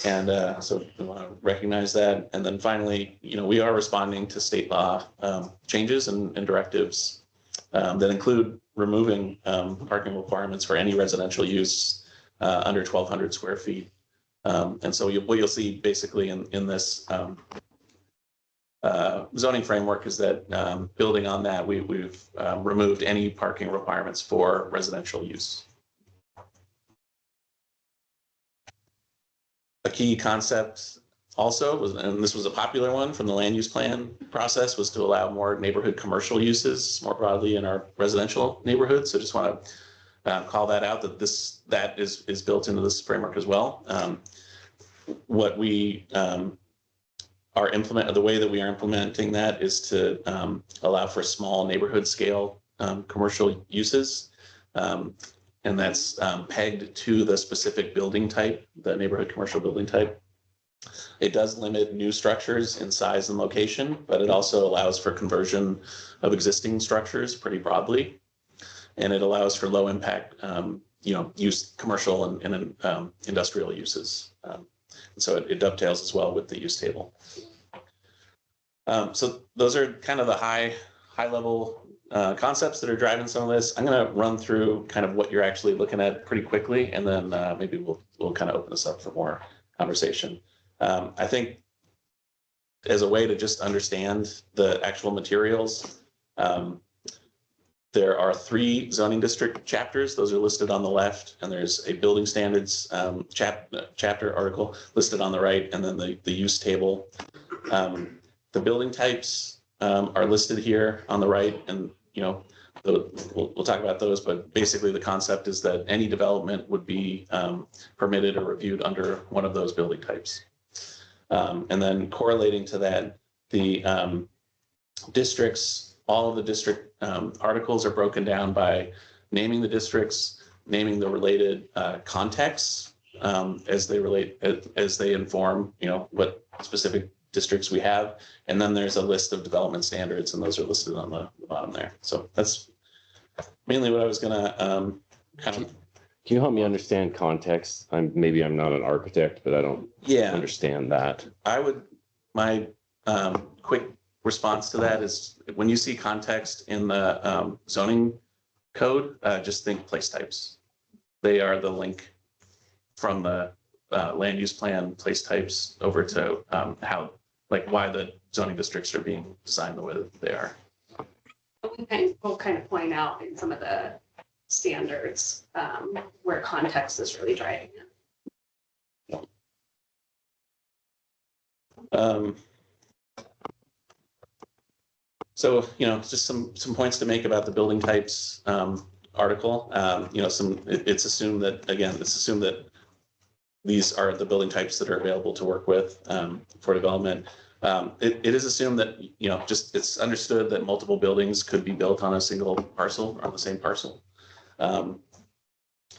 And so we want to recognize that. And then finally, we are responding to state law changes and directives that include removing parking requirements for any residential use under 1,200 square feet. And so what you'll see basically in this zoning framework is that building on that, we've removed any parking requirements for residential use. A key concept also was, and this was a popular one from the land use plan process, was to allow more neighborhood commercial uses more broadly in our residential neighborhoods. So just want to call that out, that that is built into this framework as well. What we the way that we are implementing that is to allow for small neighborhood scale commercial uses. And that's pegged to the specific building type, the neighborhood commercial building type. It does limit new structures in size and location, but it also allows for conversion of existing structures pretty broadly. And it allows for low impact, use commercial and industrial uses. And so it dovetails as well with the use table. So those are kind of the high level concepts that are driving some of this. I'm going to run through kind of what you're actually looking at pretty quickly, and then maybe we'll kind of open this up for more conversation. I think as a way to just understand the actual materials, there are 3 zoning district chapters. Those are listed on the left, and there's a building standards chapter article listed on the right, and then the use table. The building types are listed here on the right, and we'll talk about those, but basically the concept is that any development would be permitted or reviewed under one of those building types. And then correlating to that, the districts, all of the district articles are broken down by naming the districts, naming the related contexts as they inform, what specific districts we have. And then there's a list of development standards, and those are listed on the bottom there. So that's mainly what I was gonna kind of. Can you help me understand context? Maybe I'm not an architect, but I don't understand that. My quick response to that is, when you see context in the zoning code, just think place types. They are the link from the land use plan place types over to why the zoning districts are being designed the way that they are. We'll kind of point out in some of the standards where context is really driving it. So, just some points to make about the building types article. It's assumed that these are the building types that are available to work with for development. It is assumed that, it's understood that multiple buildings could be built on a single parcel, on the same parcel.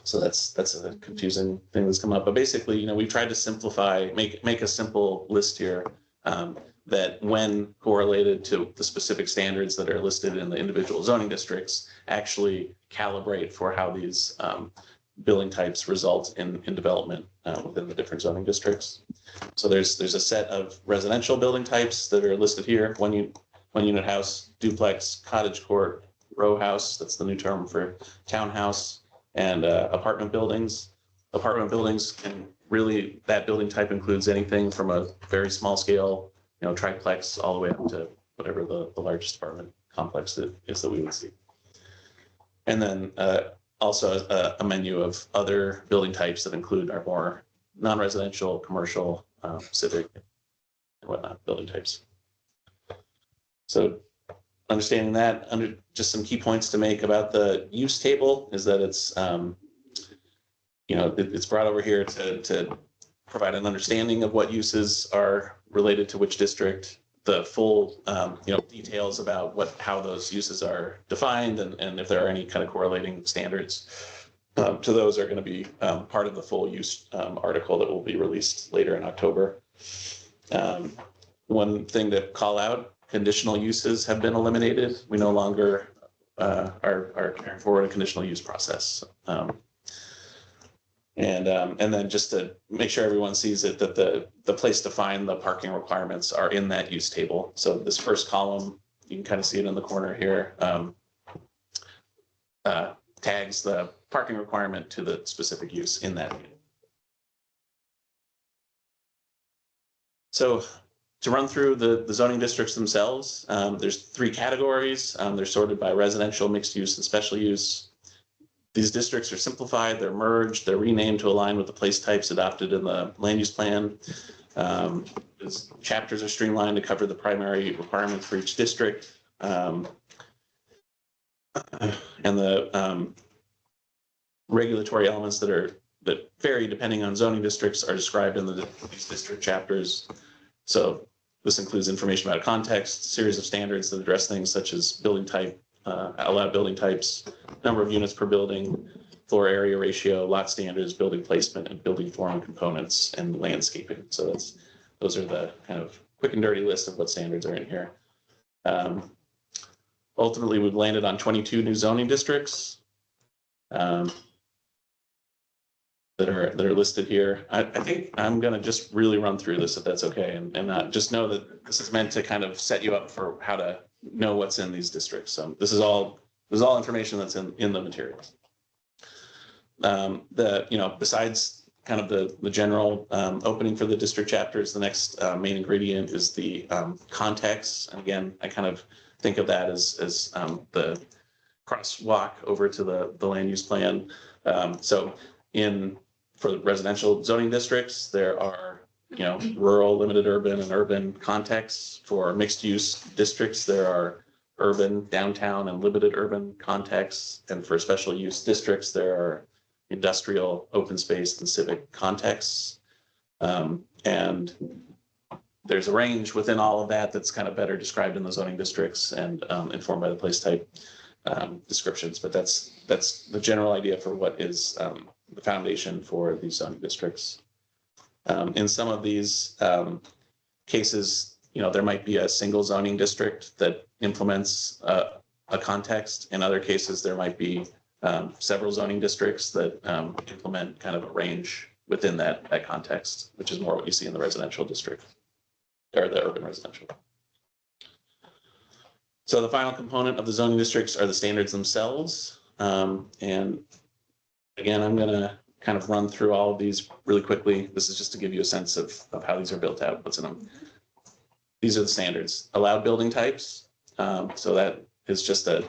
So that's a confusing thing that's come up. But basically, we've tried to simplify, make a simple list here that, when correlated to the specific standards that are listed in the individual zoning districts, actually calibrate for how these building types result in development within the different zoning districts. So there's a set of residential building types that are listed here: one unit house, duplex, cottage court, row house, that's the new term for townhouse, and apartment buildings. Apartment buildings that building type includes anything from a very small scale, triplex, all the way up to whatever the largest apartment complex is that we would see. And then also a menu of other building types that include our more non-residential, commercial, civic, and whatnot building types. So understanding that, just some key points to make about the use table is that it's it's brought over here to provide an understanding of what uses are related to which district, the full details about how those uses are defined, and if there are any kind of correlating standards to those are going to be part of the full use article that will be released later in October. One thing to call out: conditional uses have been eliminated. We no longer are carrying forward a conditional use process. And then just to make sure everyone sees it, that the place to find the parking requirements are in that use table. So this first column, you can kind of see it in the corner here. tags the parking requirement to the specific use in that. So to run through the zoning districts themselves, there's 3 categories. They're sorted by residential, mixed use, and special use. These districts are simplified, they're merged, they're renamed to align with the place types adopted in the land use plan. Chapters are streamlined to cover the primary requirements for each district. And the regulatory elements that vary depending on zoning districts are described in these district chapters. So this includes information about context, series of standards that address things such as building type, allowed building types, number of units per building, floor area ratio, lot standards, building placement, and building form components and landscaping. So those are the kind of quick and dirty list of what standards are in here. Ultimately, we've landed on 22 new zoning districts that are listed here. I think I'm going to just really run through this if that's okay, and not just know that this is meant to kind of set you up for how to know what's in these districts. So this is all information that's in the materials. Besides kind of the general opening for the district chapters, the next main ingredient is the context. And again, I kind of think of that as the crosswalk over to the land use plan. So for the residential zoning districts, there are rural, limited urban, and urban contexts. For mixed use districts, there are urban, downtown, and limited urban contexts. And for special use districts, there are industrial, open space, and civic contexts. And there's a range within all of that that's kind of better described in the zoning districts and informed by the place type descriptions. But that's the general idea for what is the foundation for these zoning districts. In some of these cases, there might be a single zoning district that implements a context. In other cases, there might be several zoning districts that implement kind of a range within that context, which is more what you see in the residential district or the urban residential. So the final component of the zoning districts are the standards themselves. And again, I'm going to kind of run through all of these really quickly. This is just to give you a sense of how these are built out, what's in them. These are the standards. Allowed building types. So that is just a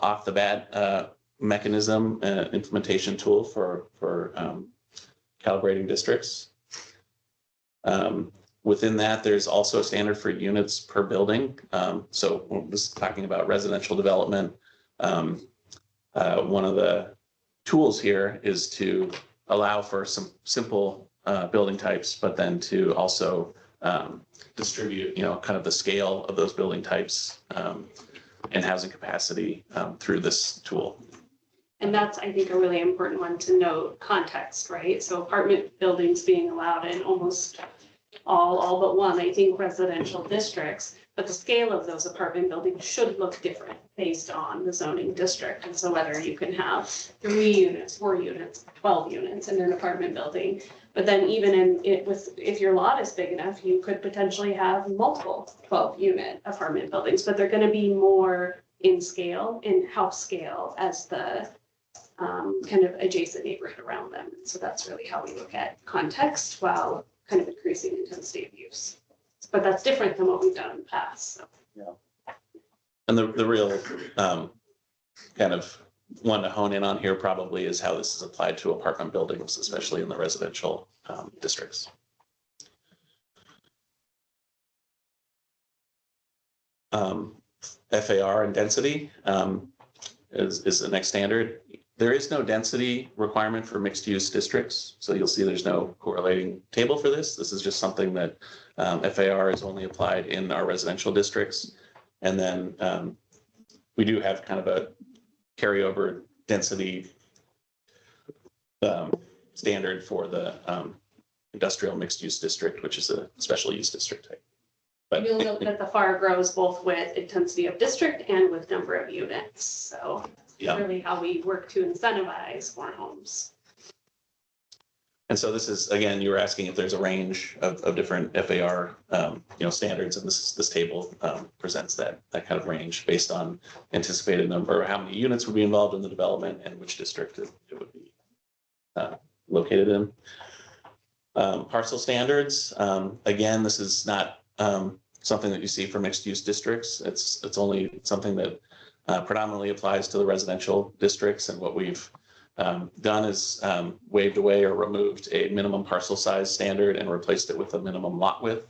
off the bat mechanism, implementation tool for calibrating districts. Within that, there's also a standard for units per building. So when this is talking about residential development, one of the tools here is to allow for some simple building types, but then to also distribute, kind of the scale of those building types and housing capacity through this tool. And that's, I think, a really important one to note, context, right? So apartment buildings being allowed in almost all but one, I think, residential districts, but the scale of those apartment buildings should look different based on the zoning district. And so whether you can have 3 units, 4 units, 12 units in an apartment building, but then even if your lot is big enough, you could potentially have multiple 12-unit apartment buildings, but they're going to be more in scale, in house scale, as the kind of adjacent neighborhood around them. So that's really how we look at context while kind of increasing intensity of use. But that's different than what we've done in the past. So. Yeah. And the real kind of one to hone in on here probably is how this is applied to apartment buildings, especially in the residential districts. FAR and density is the next standard. There is no density requirement for mixed use districts. So you'll see there's no correlating table for this. This is just something that FAR is only applied in our residential districts. And then we do have kind of a carryover density standard for the industrial mixed use district, which is a special use district type. But you'll note that the FAR grows both with intensity of district and with number of units. So yeah. Really how we work to incentivize more homes. And so this is, again, you were asking if there's a range of different FAR, standards, and this table presents that kind of range based on anticipated number, how many units would be involved in the development and which district it would be located in. Parcel standards, again, this is not something that you see for mixed use districts. It's only something that predominantly applies to the residential districts, and what we've done is waived away or removed a minimum parcel size standard and replaced it with a minimum lot width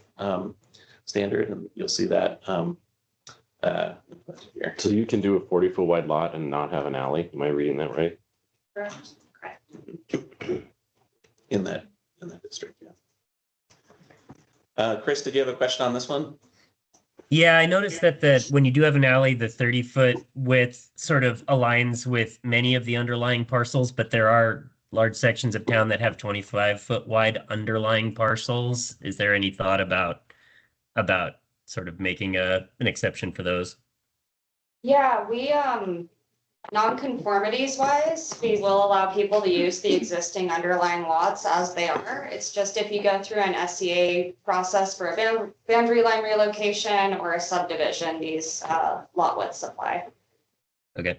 standard, and you'll see that here. So you can do a 40-foot wide lot and not have an alley. Am I reading that right? Correct. in that district, yeah. Chris, did you have a question on this one? Yeah, I noticed that when you do have an alley, the 30-foot width sort of aligns with many of the underlying parcels, but there are large sections of town that have 25-foot wide underlying parcels. Is there any thought about sort of making an exception for those? Yeah, we, non-conformities wise, we will allow people to use the existing underlying lots as they are. It's just if you go through an SCA process for a boundary line relocation or a subdivision, these lot widths apply. Okay.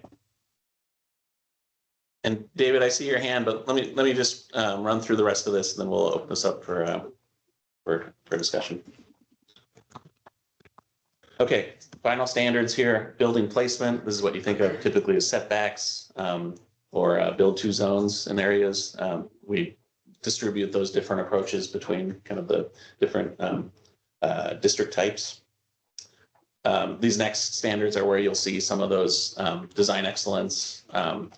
And David, I see your hand, but let me just run through the rest of this, and then we'll open this up for discussion. Okay, final standards here. Building placement. This is what you think of typically as setbacks or build to zones in areas. We distribute those different approaches between kind of the different district types. These next standards are where you'll see some of those design excellence,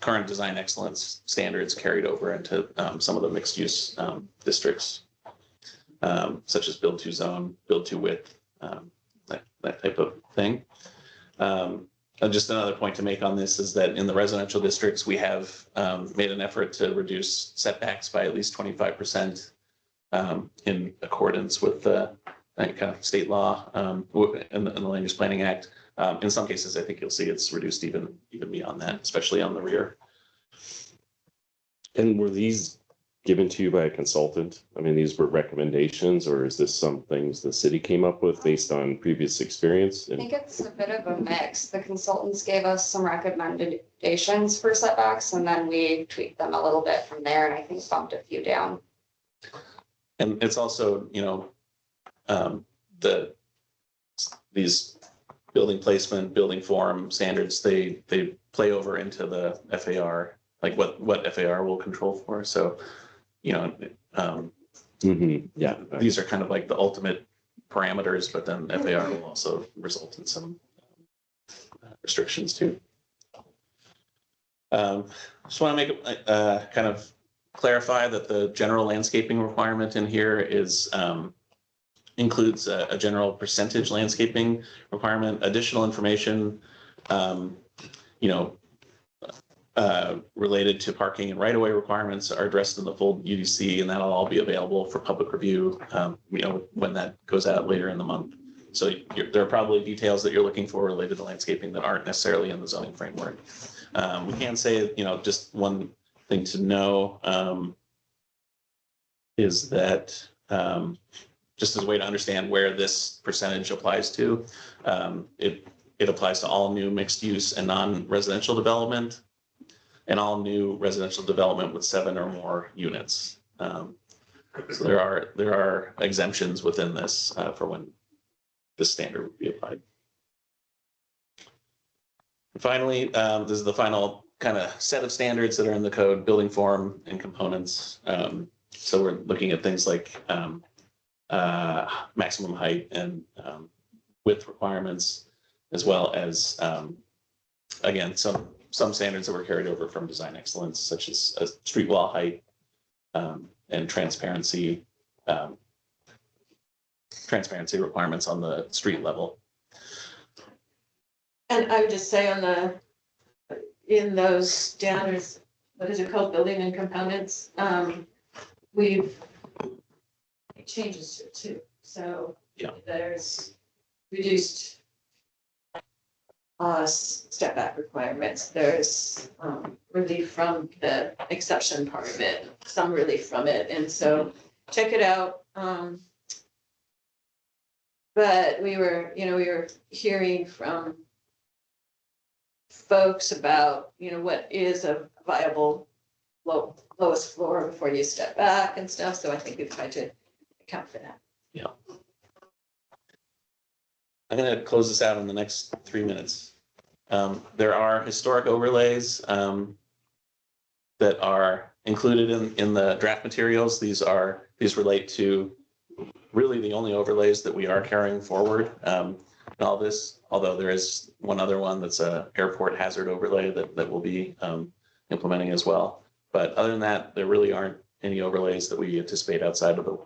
current design excellence standards carried over into some of the mixed use districts, such as build to zone, build to width, that type of thing. And just another point to make on this is that in the residential districts, we have made an effort to reduce setbacks by at least 25% in accordance with the kind of state law and the Land Use Planning Act. In some cases, I think you'll see it's reduced even beyond that, especially on the rear. And were these given to you by a consultant? I mean, these were recommendations, or is this some things the city came up with based on previous experience? I think it's a bit of a mix. The consultants gave us some recommendations for setbacks, and then we tweaked them a little bit from there, and I think bumped a few down. And it's also, these building placement, building form standards, they play over into the FAR, like what FAR will control for. So, yeah, these are kind of like the ultimate parameters, but then FAR will also result in some restrictions too. Just want to make kind of clarify that the general landscaping requirement in here is includes a general percentage landscaping requirement. Additional information, related to parking and right-of-way requirements are addressed in the full UDC, and that'll all be available for public review, when that goes out later in the month. So there are probably details that you're looking for related to landscaping that aren't necessarily in the zoning framework. We can say, just one thing to know is that just as a way to understand where this percentage applies to, it applies to all new mixed use and non-residential development, and all new residential development with 7 or more units. So there are exemptions within this for when this standard would be applied. And finally, this is the final kind of set of standards that are in the code: building form and components. So we're looking at things like maximum height and width requirements, as well as, again, some standards that were carried over from design excellence, such as street wall height and transparency requirements on the street level. And I would just say in those standards, what is it called, building and components, we've made changes to it too. So Yeah. there's reduced step back requirements. There's relief from the exception part of it, some relief from it. And so check it out. But we were hearing from folks about, what is a viable lowest floor before you step back and stuff. So I think we've tried to account for that. I'm gonna close this out in the next 3 minutes. There are historic overlays that are included in the draft materials. These relate to really the only overlays that we are carrying forward in all this, although there is one other one that's a airport hazard overlay that we'll be implementing as well. But other than that, there really aren't any overlays that we anticipate outside of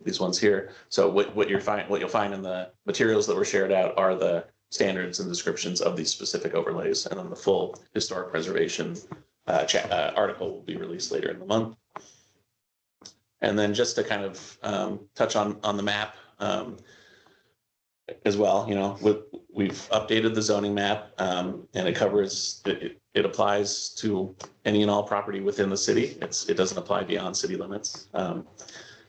these ones here. So what you'll find in the materials that were shared out are the standards and descriptions of these specific overlays, and then the full historic preservation article will be released later in the month. And then just to kind of touch on the map as well, we've updated the zoning map, and it covers it applies to any and all property within the city. It doesn't apply beyond city limits,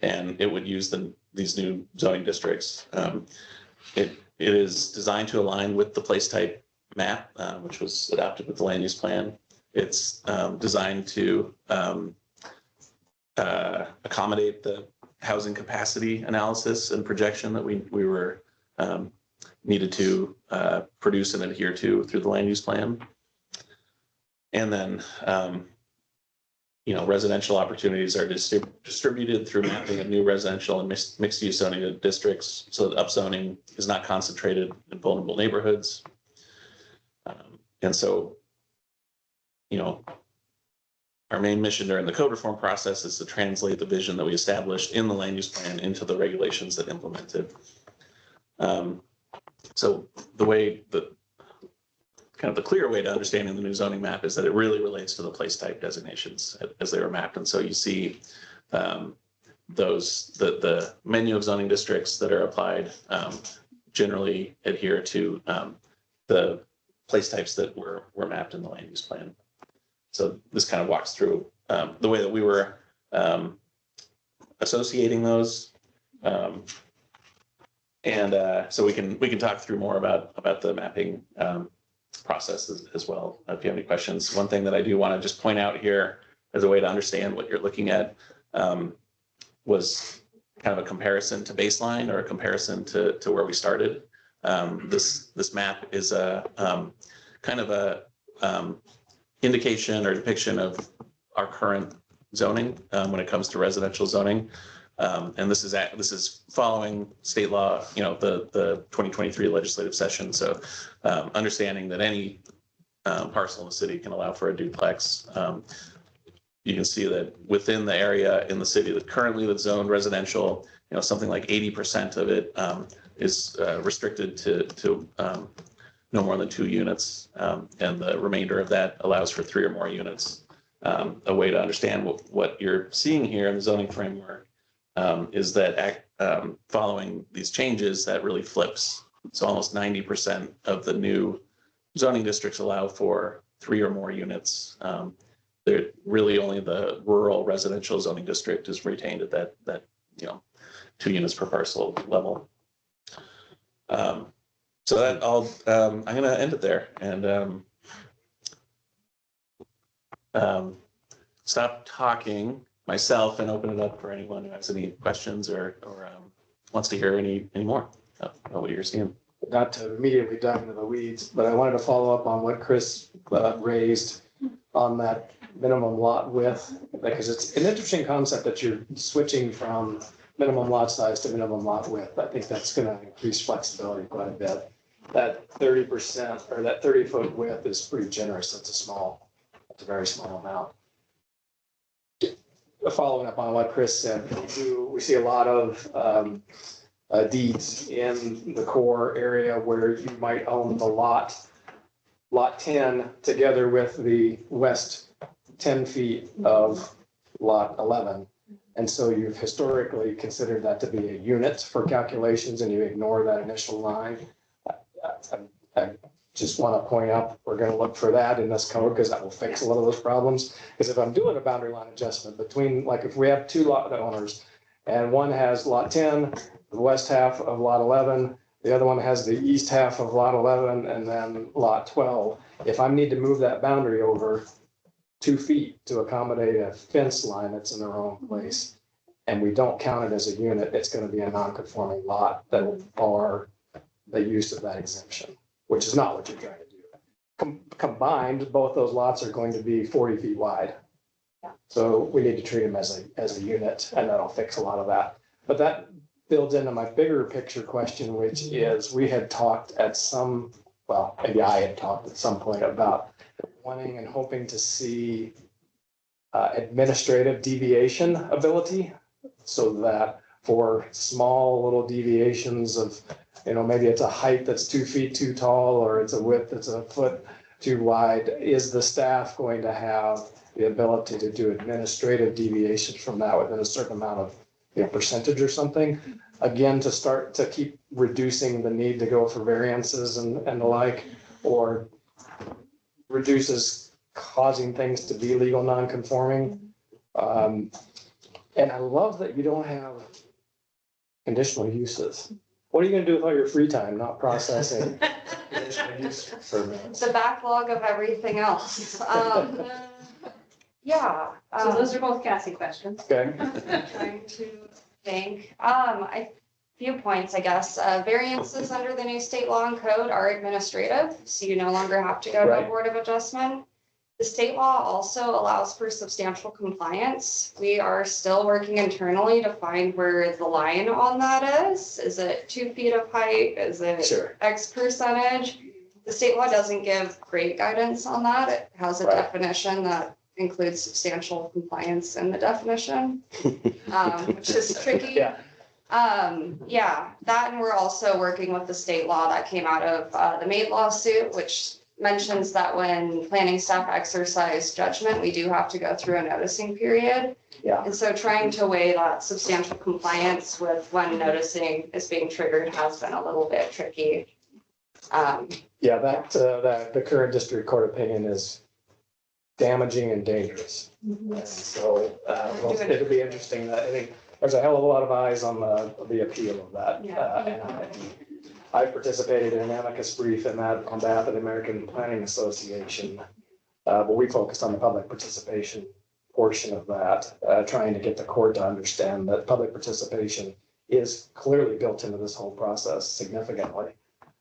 and it would use these new zoning districts. It is designed to align with the place type map, which was adopted with the land use plan. It's designed to accommodate the housing capacity analysis and projection that we were needed to produce and adhere to through the land use plan. And then, residential opportunities are distributed through mapping of new residential and mixed use zoning districts, so that upzoning is not concentrated in vulnerable neighborhoods. And so, our main mission during the code reform process is to translate the vision that we established in the land use plan into the regulations that implement it. So the clear way to understanding the new zoning map is that it really relates to the place type designations as they were mapped. And so you see the menu of zoning districts that are applied generally adhere to the place types that were mapped in the land use plan. So this kind of walks through the way that we were associating those. So we can talk through more about the mapping process as well, if you have any questions. One thing that I do want to just point out here as a way to understand what you're looking at was kind of a comparison to baseline, or a comparison to where we started. This map is a kind of a indication or depiction of our current zoning when it comes to residential zoning. And this is following state law, the 2023 legislative session. So understanding that any parcel in the city can allow for a duplex. You can see that within the area in the city that currently that's zoned residential, something like 80% of it is restricted to no more than 2 units. And the remainder of that allows for 3 or more units. A way to understand what you're seeing here in the zoning framework is that following these changes, that really flips. So almost 90% of the new zoning districts allow for 3 or more units. They're really only the rural residential zoning district is retained at that 2 units per parcel level. So that I'm going to end it there and stop talking myself and open it up for anyone who has any questions or wants to hear any more about what you're seeing. Not to immediately dive into the weeds, but I wanted to follow up on what Chris raised on that minimum lot width, because it's an interesting concept that you're switching from minimum lot size to minimum lot width. I think that's going to increase flexibility quite a bit. That 30% or that 30-foot width is pretty generous. It's a very small amount. Following up on what Chris said, we see a lot of deeds in the core area where you might own the lot 10 together with the west 10 feet of lot 11. And so you've historically considered that to be a unit for calculations, and you ignore that initial line. I just want to point out, we're going to look for that in this code because that will fix a lot of those problems. Because if I'm doing a boundary line adjustment between, like if we have two lot owners and one has lot 10, the west half of lot 11, the other one has the east half of lot 11 and then lot 12. If I need to move that boundary over 2 feet to accommodate a fence line that's in the wrong place, and we don't count it as a unit, it's going to be a non-conforming lot that will bar the use of that exemption, which is not what you're trying to do. Combined, both those lots are going to be 40 feet wide. So we need to treat them as a unit, and that'll fix a lot of that. But that builds into my bigger picture question, which is we had talked at some, well, maybe I had talked at some point about wanting and hoping to see administrative deviation ability, so that for small little deviations of, maybe it's a height that's 2 feet too tall, or it's a width that's a foot too wide, is the staff going to have the ability to do administrative deviations from that within a certain amount of percentage or something? Again, to start to keep reducing the need to go for variances and the like, or reduces causing things to be legal non-conforming. And I love that you don't have conditional uses. What are you gonna do with all your free time, not processing conditional use permits? The backlog of everything else. Yeah. So those are both Cassie questions. Okay, Trying to think. Few points, I guess. Variances under the new state law and code are administrative, so you no longer have to go to a Right. board of adjustment. The state law also allows for substantial compliance. We are still working internally to find where the line on that is. Is it 2 feet of height? Is it sure. X percentage? The state law doesn't give great guidance on that. It has a Right. definition that includes substantial compliance in the definition, which is tricky. Yeah, That, and we're also working with the state law that came out of the Maid lawsuit, which mentions that when planning staff exercise judgment, we do have to go through a noticing period. Yeah. And so trying to weigh that substantial compliance with when noticing is being triggered has been a little bit tricky. yeah, that the current district court opinion is damaging and dangerous. And so, well, it'll be interesting. I think there's a hell of a lot of eyes on the appeal of that. And I participated in an amicus brief in that on behalf of the American Planning Association. But we focused on the public participation portion of that, trying to get the court to understand that public participation is clearly built into this whole process significantly.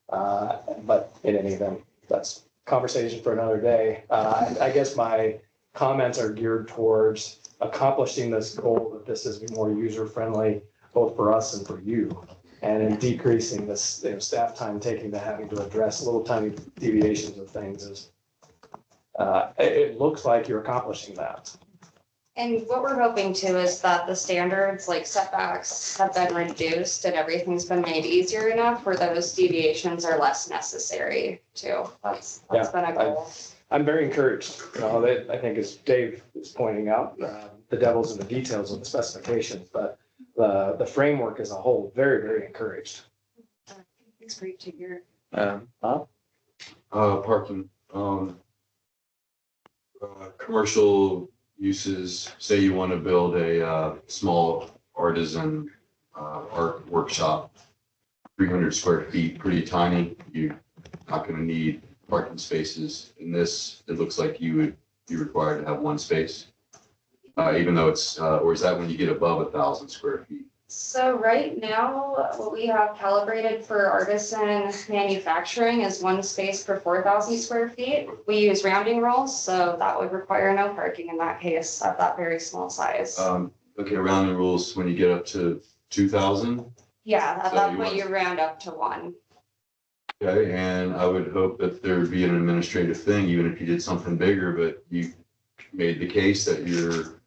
But in any event, that's conversation for another day. I guess my comments are geared towards accomplishing this goal that this is more user-friendly, both for us and for you. And in decreasing this staff time taking to having to address little tiny deviations of things is, it looks like you're accomplishing that. And what we're hoping to is that the standards like setbacks have been reduced and everything's been made easier enough where those deviations are less necessary too. That's been a goal. I'm very encouraged. I think as Dave is pointing out, the devil's in the details of the specifications, but the framework as a whole, very, very encouraged. It's great to hear. Parking, commercial uses, say you want to build a small artisan art workshop, 300 square feet, pretty tiny. You're not going to need parking spaces. In this, it looks like you would be required to have one space, even though it's, or is that when you get above 1,000 square feet? So right now, what we have calibrated for artisan manufacturing is one space per 4,000 square feet. We use rounding rules, so that would require no parking in that case at that very small size. Okay, rounding rules when you get up to 2,000. Yeah, at So that you point want- you round up to one. Okay, and I would hope that there would be an administrative thing, even if you did something bigger, but you made the case that you're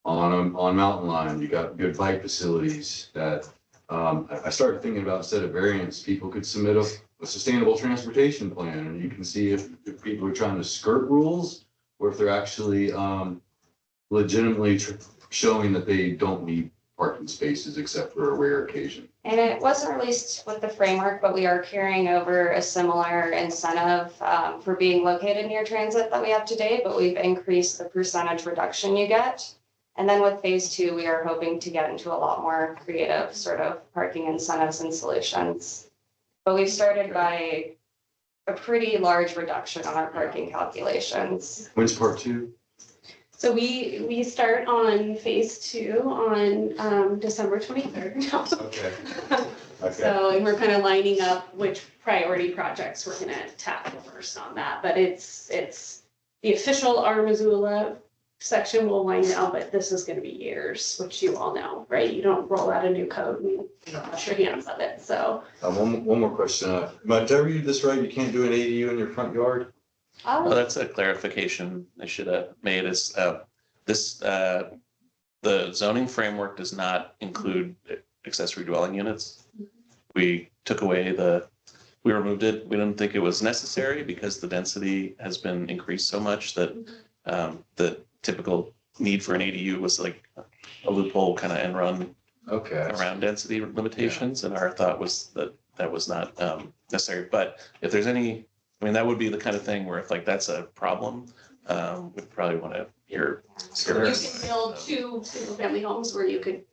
on mountain line, you got good bike facilities that, I started thinking about, instead of variance, people could submit a sustainable transportation plan, and you can see if people are trying to skirt rules or if they're actually legitimately showing that they don't need parking spaces except for a rare occasion. And it wasn't released with the framework, but we are carrying over a similar incentive for being located near transit that we have today, but we've increased the percentage reduction you get. And then with phase 2, we are hoping to get into a lot more creative sort of parking incentives and solutions. But we've started by a pretty large reduction on our parking calculations. When's part 2? So we start on phase 2 on December 23rd. Okay. Okay. So, and we're kind of lining up which priority projects we're gonna tackle first on that, but it's the official Missoula section will wind down, but this is gonna be years, which you all know, right? You don't roll out a new code and you don't wash your hands of it, so. One more question. Did I read this right? You can't do an ADU in your front yard? Well, that's a clarification I should have made is the zoning framework does not include accessory dwelling units. We took away we removed it. We didn't think it was necessary because the density has been increased so much that the typical need for an ADU was like a loophole kind of end run Okay. around density limitations. And our thought was that was not necessary. But if there's any, I mean, that would be the kind of thing where if like that's a problem, we'd probably want to hear. You could build 2 single family homes where you could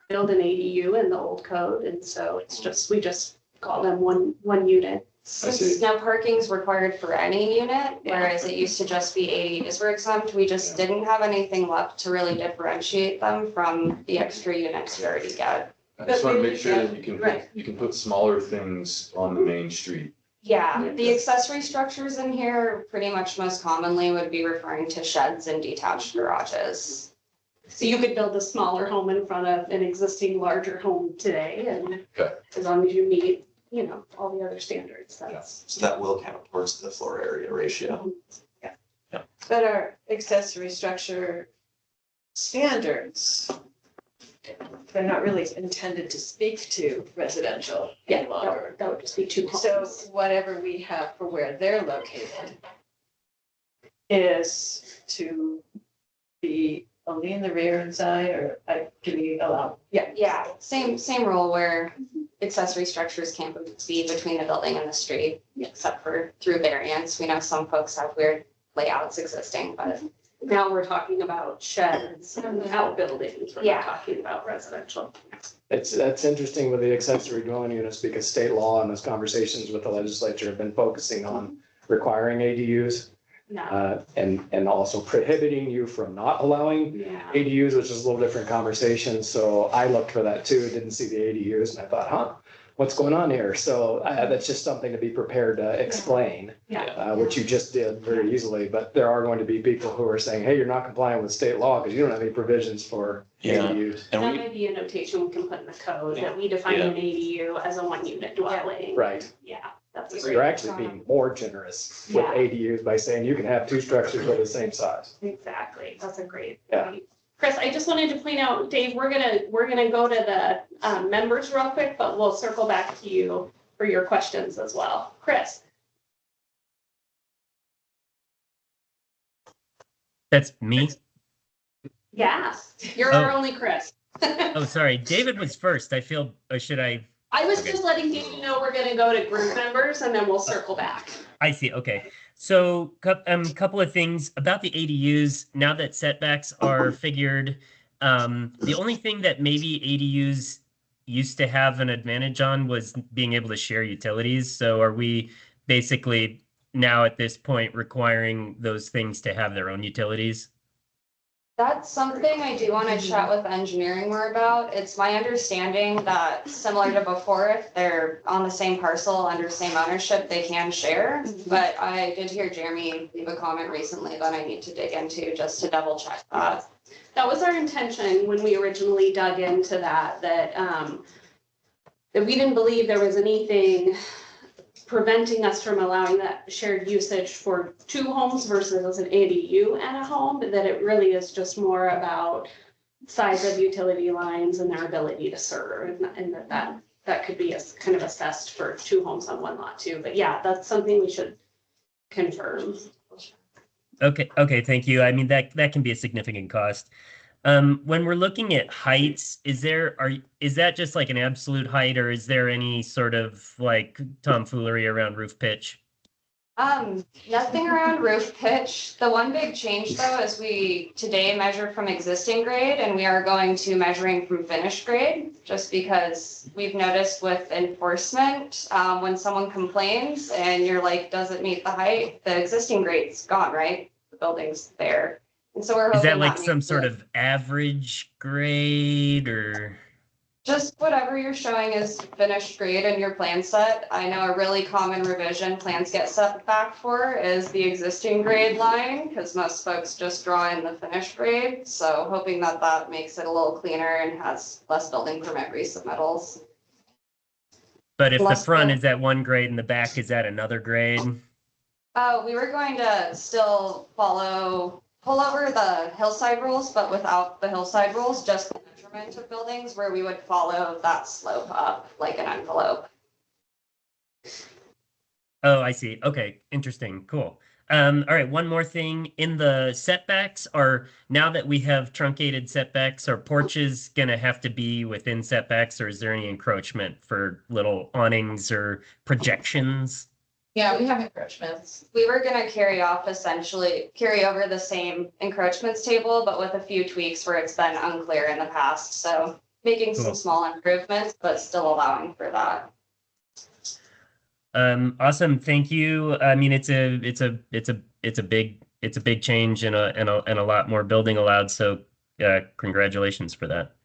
build an ADU in the old code, and so it's just, we just call them one unit. I see. Now parking's required for any unit, whereas it used to just be ADUs were exempt. We just didn't have anything left to really differentiate them from the extra units we already get. I just want to make sure that Right. you can put smaller things on the main street. Yeah, the accessory structures in here pretty much most commonly would be referring to sheds and detached garages. So you could build a smaller home in front of an existing larger home today, and Okay. as long as you meet, all the other standards, that's. So that will count towards the floor area ratio. But our accessory structure standards, they're not really intended to speak to residential Yeah, any longer. that would just be 2 homes. So whatever we have for where they're located is to be only in the rear and side, or can we allow? Yeah, same rule where accessory structures can't be between the building and the street, except for through variance. We know some folks have weird layouts existing, but now we're talking about sheds and outbuildings. We're not talking about residential. That's interesting with the accessory dwelling units because state law and those conversations with the legislature have been focusing on requiring ADUs. Yeah, And also prohibiting you from not allowing yeah. ADUs, which is a little different conversation. So I looked for that too, didn't see the ADUs and I thought, what's going on here? So that's just something to be prepared to explain, which you just did very easily. But there are going to be people who are saying, hey, you're not complying with state law because you don't have any provisions for ADUs. And That we, might be a notation we can put in the code that we define an ADU as a 1-unit dwelling. Right. Yeah, that's a So great. you're actually being more generous with Yeah. ADUs by saying you can have 2 structures that are the same size. Exactly, that's a great Yeah. point. Chris, I just wanted to point out, Dave, we're gonna go to the members real quick, but we'll circle back to you for your questions as well. Chris? That's me. Yeah, you're Oh. our only Chris. Oh, sorry. David was first. I feel, or should I? I was Okay. just letting David know we're gonna go to group members and then we'll circle back. I see. Okay. So, couple of things about the ADUs. Now that setbacks are figured, the only thing that maybe ADUs used to have an advantage on was being able to share utilities. So, are we basically now at this point requiring those things to have their own utilities? That's something I do want to chat with engineering more about. It's my understanding that similar to before, if they're on the same parcel under same ownership, they can share. But I did hear Jeremy leave a comment recently that I need to dig into just to double check that. That was our intention when we originally dug into that we didn't believe there was anything preventing us from allowing that shared usage for 2 homes versus an ADU and a home, but that it really is just more about size of utility lines and their ability to serve, and that could be kind of assessed for 2 homes on 1 lot too. But yeah, that's something we should confirm. Okay, thank you. I mean, that can be a significant cost. When we're looking at heights, is that just like an absolute height, or is there any sort of like tomfoolery around roof pitch? Nothing around roof pitch. The one big change though is we today measured from existing grade and we are going to measuring from finished grade, just because we've noticed with enforcement, when someone complains and you're like, does it meet the height? The existing grade's gone, right? The building's there. And so we're Is that hoping like some makes sort it- of average grade or? Just whatever you're showing is finished grade in your plan set. I know a really common revision plans get set back for is the existing grade line, because most folks just draw in the finished grade. So hoping that that makes it a little cleaner and has less building permit resubmittals. But if the Less front than- is at one grade and the back is at another grade, We were going to still pull over the hillside rules, but without the hillside rules, just the measurement of buildings where we would follow that slope up like an envelope. oh, I see. Okay, interesting, cool. All right, one more thing. In the setbacks, now that we have truncated setbacks, are porches gonna have to be within setbacks, or is there any encroachment for little awnings or projections? Yeah, we have encroachments. We were gonna carry over the same encroachments table, but with a few tweaks where it's been unclear in the past, so making Cool. some small improvements, but still allowing for that. Awesome, thank you. I mean, it's a big change and a lot more building allowed, so congratulations for that.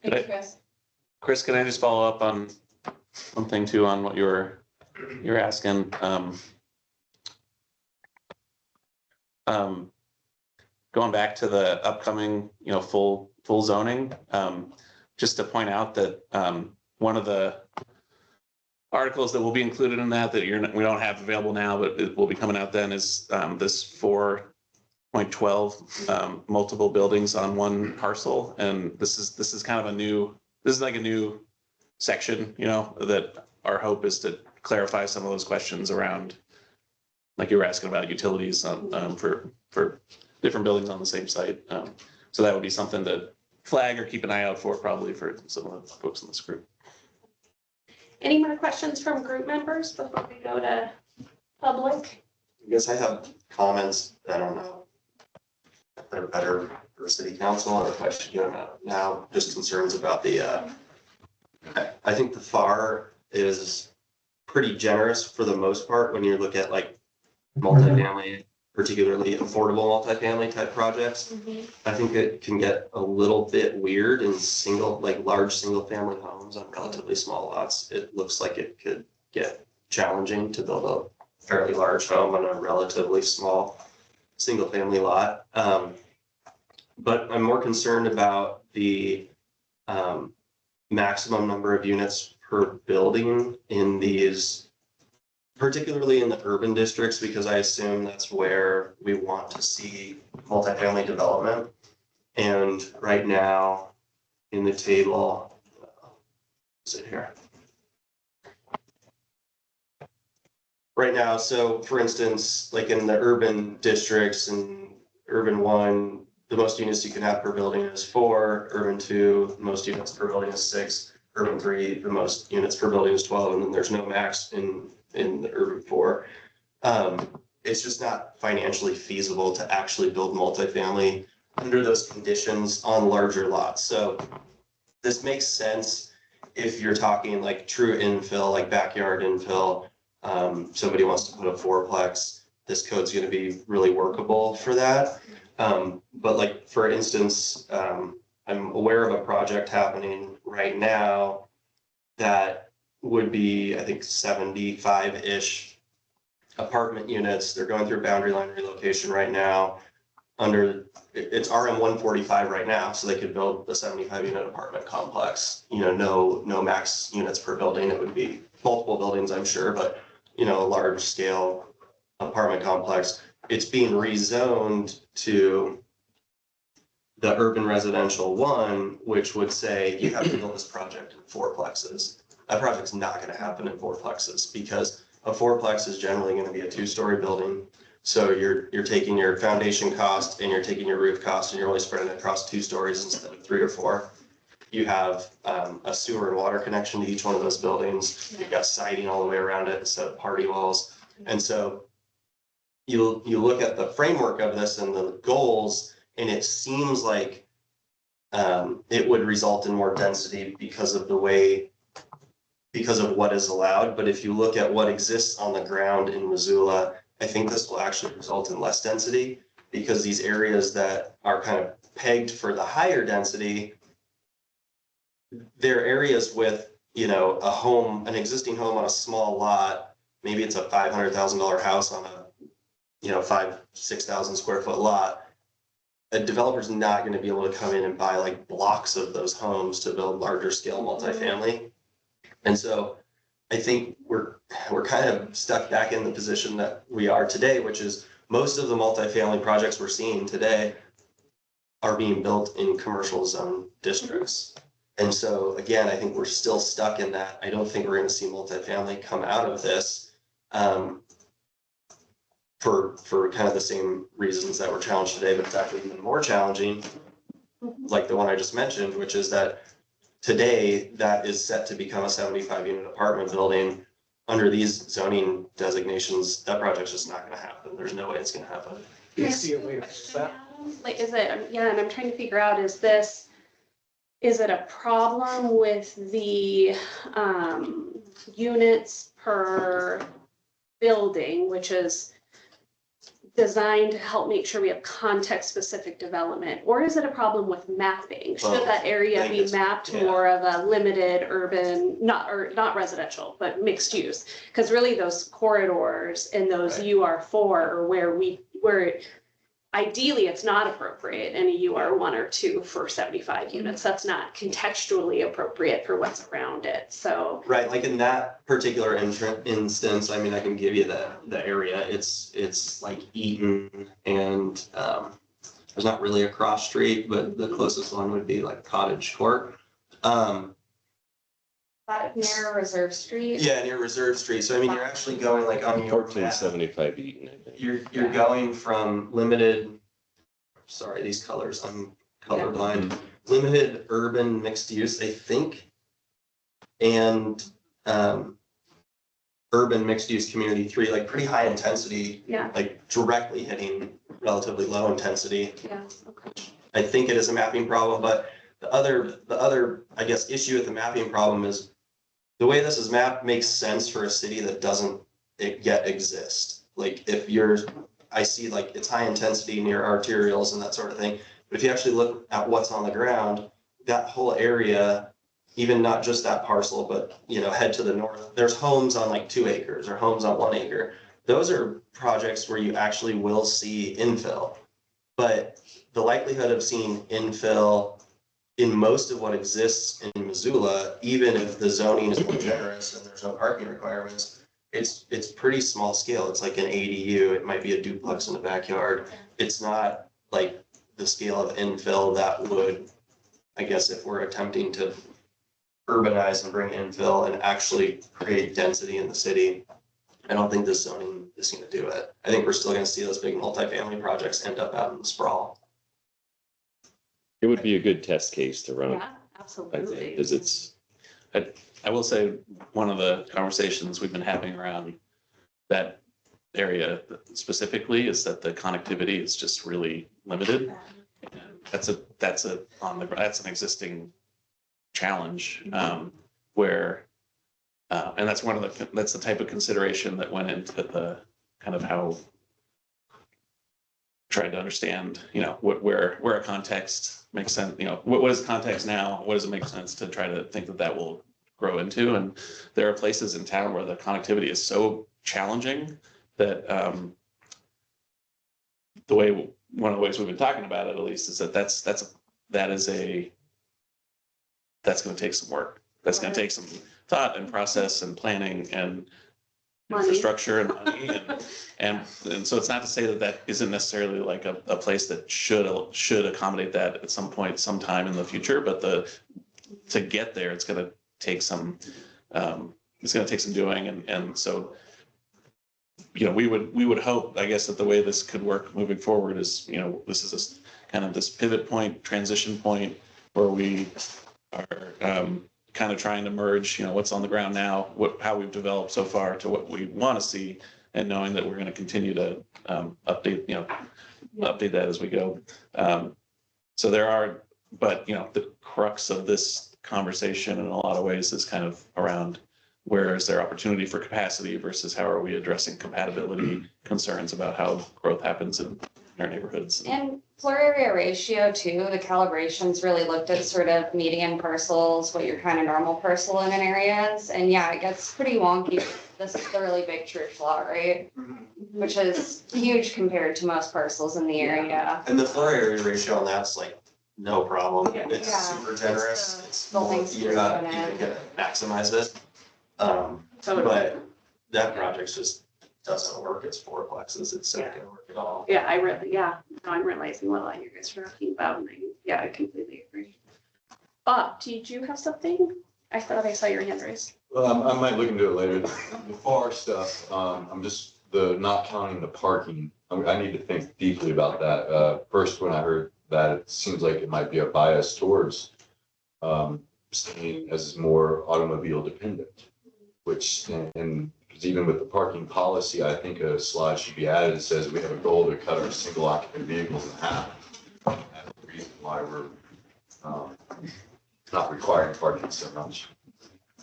Thank you, Chris. Chris, can I just follow up on one thing too, on what you're asking? Going back to the upcoming, full zoning, just to point out that one of the articles that will be included in that we don't have available now, but it will be coming out then, is this 4.12 multiple buildings on one parcel, and this is kind of a new section, that our hope is to clarify some of those questions around, like you were asking about utilities on for different buildings on the same site. So that would be something to flag or keep an eye out for, probably for some of the folks in this group. Any more questions from group members before we go to public? I guess I have comments. I don't know if they're better for city council or if I should get them out now. Just concerns about I think the FAR is pretty generous for the most part when you look at like multifamily, particularly affordable multifamily type projects. I think it can get a little bit weird in large single family homes on relatively small lots. It looks like it could get challenging to build a fairly large home on a relatively small single family lot. But I'm more concerned about the maximum number of units per building in these, particularly in the urban districts, because I assume that's where we want to see multifamily development. And right now in the table, is it here? Right now, so for instance, like in the urban districts and urban 1, the most units you can have per building is 4, urban 2, the most units per building is 6, urban 3, the most units per building is 12, and then there's no max in the urban 4. It's just not financially feasible to actually build multifamily under those conditions on larger lots. So this makes sense if you're talking like true infill, like backyard infill. Somebody wants to put a 4-plex, this code's going to be really workable for that. But like, for instance, I'm aware of a project happening right now that would be, I think, 75-ish apartment units. They're going through boundary line relocation right now. It's RM 145 right now, so they could build a 75-unit apartment complex. No max units per building. It would be multiple buildings, I'm sure, but a large scale apartment complex. It's being rezoned to the urban residential 1, which would say you have to build this project in 4-plexes. That project's not going to happen in 4-plexes because a 4-plex is generally going to be a 2-story building So you're taking your foundation cost and you're taking your roof cost and you're only spreading it across 2 stories instead of 3 or 4. You have a sewer and water connection to each one of those buildings. You've got siding all the way around it instead of party walls. And so you look at the framework of this and the goals, and it seems like it would result in more density because of what is allowed. But if you look at what exists on the ground in Missoula, I think this will actually result in less density, because these areas that are kind of pegged for the higher density, they're areas with, an existing home on a small lot. Maybe it's a $500,000 house on a, 5,000-6,000 square foot lot. A developer's not going to be able to come in and buy like blocks of those homes to build larger scale multifamily. And so I think we're kind of stuck back in the position that we are today, which is most of the multifamily projects we're seeing today are being built in commercial zone districts. And so again, I think we're still stuck in that. I don't think we're going to see multifamily come out of this for kind of the same reasons that we're challenged today, but it's actually even more challenging, like the one I just mentioned, which is that today that is set to become a 75 unit apartment building. Under these zoning designations, that project's just not going to happen. There's no way it's going to happen. Do you see a way to fix that? Like, is it, yeah, and I'm trying to figure out, is it a problem with the units per building, which is designed to help make sure we have context-specific development? Or is it a problem with mapping? Should Well, that area I think be it's- mapped yeah. more of a limited urban, not residential, but mixed use? Because really those corridors and those Right. UR4 are where ideally it's not appropriate in a UR1 or 2 for 75 units. That's not contextually appropriate for what's around it. So Right, like in that particular instance, I mean, I can give you the area. It's like Eaton and there's not really a cross street, but the closest one would be like Cottage Court. That near Reserve Street. Yeah, near Reserve Street. So I mean, you're actually going like on your map, 1475 Eaton, I think. you're going from limited, sorry, these colors, I'm colorblind. Limited urban mixed use, I think. And urban mixed use community 3, like pretty high intensity, yeah, like directly hitting relatively low intensity. yeah, okay. I think it is a mapping problem, but the other, I guess, issue with the mapping problem is the way this is mapped makes sense for a city that doesn't yet exist. Like I see like it's high intensity near arterials and that sort of thing. But if you actually look at what's on the ground, that whole area, even not just that parcel, but head to the north, there's homes on like 2 acres or homes on 1 acre. Those are projects where you actually will see infill. But the likelihood of seeing infill in most of what exists in Missoula, even if the zoning is more generous and there's no parking requirements, it's pretty small scale. It's like an ADU. It might be a duplex in the backyard. It's not like the scale of infill that would, I guess, if we're attempting to urbanize and bring infill and actually create density in the city, I don't think this zoning is going to do it. I think we're still going to see those big multifamily projects end up out in the sprawl. It would be a good test case to run, Yeah, I absolutely. think, because it's, I will say, one of the conversations we've been having around that area specifically is that the connectivity is just really limited. That's an existing challenge, where, and that's that's the type of consideration that went into the kind of how trying to understand, where a context makes sense, what is context now? What does it make sense to try to think that will grow into? And there are places in town where the connectivity is so challenging that one of the ways we've been talking about it, at least, is that's going to take some work. That's going to take some thought and process and planning and Money. infrastructure and money. And so it's not to say that isn't necessarily like a place that should accommodate that at some point, sometime in the future. But to get there, it's going to take some doing. And so we would hope, I guess, that the way this could work moving forward is, this is this kind of this pivot point, transition point where we are kind of trying to merge, what's on the ground now, how we've developed so far to what we want to see, and knowing that we're going to continue to update that as we go. So there are, but the crux of this conversation in a lot of ways is kind of around where is there opportunity for capacity versus how are we addressing compatibility concerns about how growth happens in our neighborhoods. And floor area ratio too, the calibrations really looked at sort of median parcels, what your kind of normal parcel in an area is. And yeah, it gets pretty wonky. This is the really big church lot, right? Which is huge compared to most parcels in the area. And the floor area ratio on that's like no problem. Yeah. It's Yeah. super generous. It's Buildings you're not per even unit. gonna maximize it. So But that project just doesn't work. It's fourplexes. It's not gonna work at all. yeah, I'm realizing what you guys are talking about. And I completely agree. Bob, did you have something? I thought I saw your hand raised. Well, I might look into it later. The FAR stuff, I'm just, not counting the parking. I need to think deeply about that. First, when I heard that, it seems like it might be a bias towards staying as more automobile dependent, which, and because even with the parking policy, I think a slide should be added that says we have a goal to cut our single occupant vehicles in half. That's the reason why we're not requiring parking so much.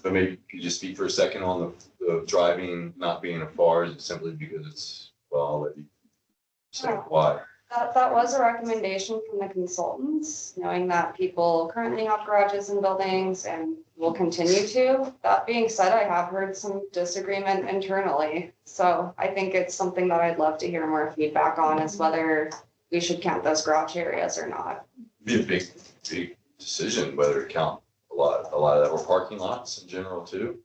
But maybe could you just speak for a second on the driving not being a FAR? Is it simply because it's, well, I'll let you say why. That was a recommendation from the consultants, knowing that people currently have garages and buildings and will continue to. That being said, I have heard some disagreement internally. So I think it's something that I'd love to hear more feedback on, is whether we should count those garage areas or not. Be a big decision whether to count a lot of that, or parking lots in general too.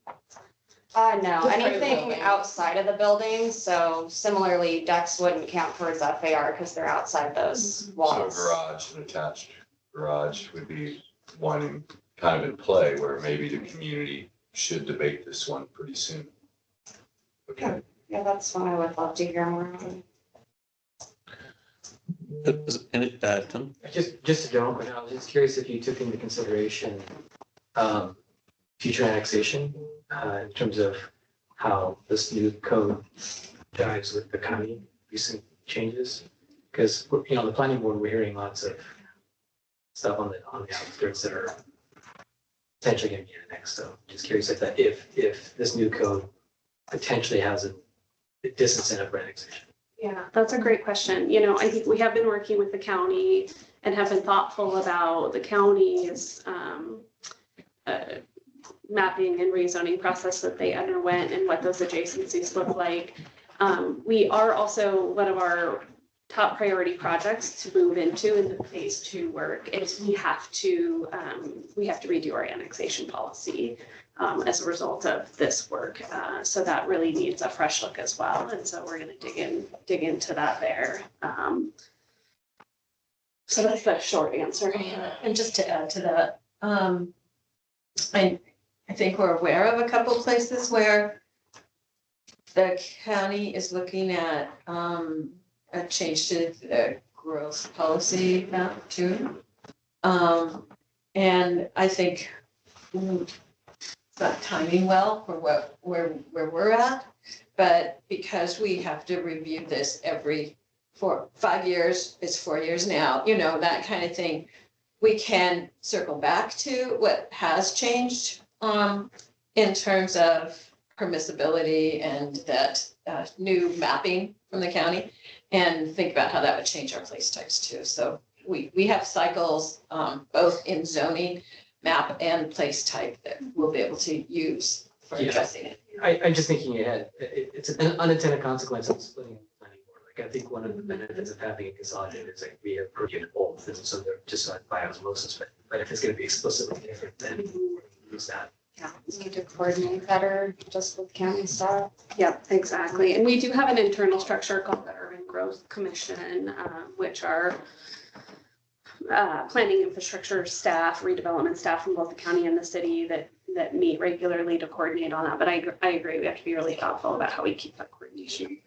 No, Just anything building. outside of the building. So similarly, decks wouldn't count towards FAR because they're outside those So a walls. garage, an attached garage would be one kind of in play where maybe the community should debate this one pretty soon. Okay. Yeah, that's one I would love to hear more on. Tim? Just a general point, I was just curious if you took into consideration future annexation in terms of how this new code jives with the county recent changes. Because, the planning board, we're hearing lots of stuff on the outskirts that are potentially going to be annexed. So just curious if this new code potentially has a disincentive for annexation. Yeah, that's a great question. I think we have been working with the county and have been thoughtful about the county's mapping and rezoning process that they underwent and what those adjacencies look like. We are also, one of our top priority projects to move into in the phase 2 work is we have to redo our annexation policy as a result of this work. So that really needs a fresh look as well. And so we're going to dig into that there. So that's the short answer. And just to add to that, I think we're aware of a couple places where the county is looking at a change to the growth policy map too. And I think it's not timing well for where we're at, but because we have to review this every 5 years, it's 4 years now, that kind of thing. We can circle back to what has changed in terms of permissibility and that new mapping from the county, and think about how that would change our place types too. So we have cycles both in zoning, map, and place type that we'll be able to use for Yeah. addressing it. I'm just thinking ahead, it's an unintended consequence of splitting the planning board. Like, I think one of the benefits of having it consolidated is like we have purview both, and so they're just like by osmosis, but if it's gonna be explicitly different, then we'll use that. Yeah, we need to coordinate better just with county staff. Yep, exactly. And we do have an internal structure called the Urban Growth Commission, which are planning infrastructure staff, redevelopment staff from both the county and the city that that meet regularly to coordinate on that, but I agree, we have to be really thoughtful about how we keep that coordination.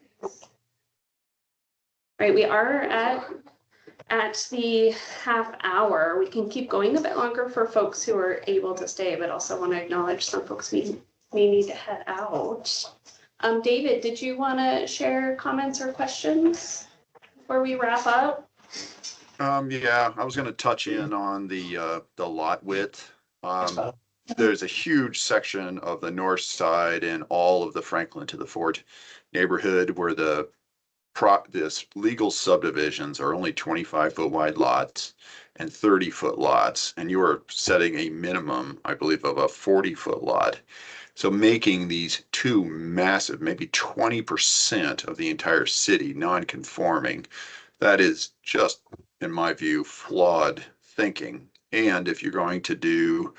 Right, we are at the half hour. We can keep going a bit longer for folks who are able to stay, but also want to acknowledge some folks may need to head out. David, did you want to share comments or questions before we wrap up? Yeah, I was gonna touch in on the lot width. There's a huge section of the north side and all of the Franklin to the Fort neighborhood where this legal subdivisions are only 25-foot wide lots and 30-foot lots, and you are setting a minimum, I believe, of a 40-foot lot. So making these two massive, maybe 20% of the entire city non-conforming, that is just, in my view, flawed thinking. And if you're going to do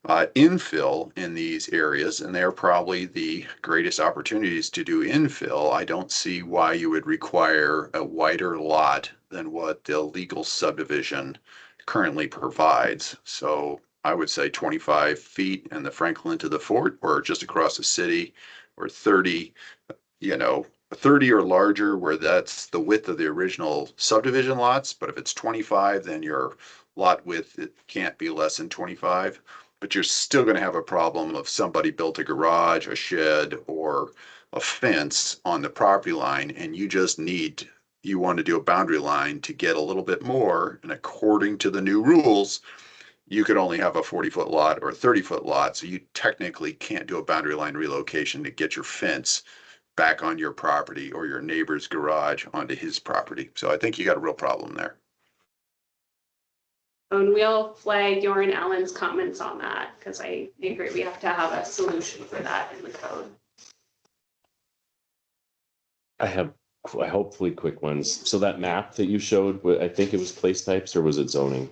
infill in these areas, and they're probably the greatest opportunities to do infill, I don't see why you would require a wider lot than what the legal subdivision currently provides. So I would say 25 feet in the Franklin to the Fort, or just across the city, or 30, 30 or larger, where that's the width of the original subdivision lots. But if it's 25, then your lot width, it can't be less than 25. But you're still going to have a problem if somebody built a garage, a shed, or a fence on the property line, and you want to do a boundary line to get a little bit more. And according to the new rules, you could only have a 40-foot lot or a 30-foot lot. So you technically can't do a boundary line relocation to get your fence back on your property or your neighbor's garage onto his property. So I think you got a real problem there. And we'll flag your and Alan's comments on that, because I agree we have to have a solution for that in the code. I have hopefully quick ones. So that map that you showed, I think it was place types, or was it zoning?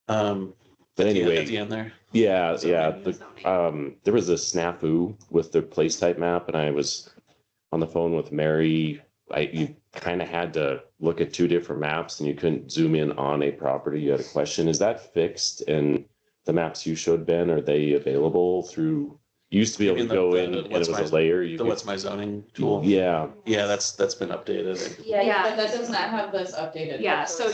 But anyway, at the end there. yeah. Zoning. There was a snafu with the place type map, and I was on the phone with Mary. You kind of had to look at two different maps, and you couldn't zoom in on a property. You had a question. Is that fixed? And the maps you showed, Ben, are they available through? You used to be able to go in, and it was a layer. The What's My Zoning tool. Yeah. Yeah, that's been updated. Yeah. But that does not have this updated. Yeah, so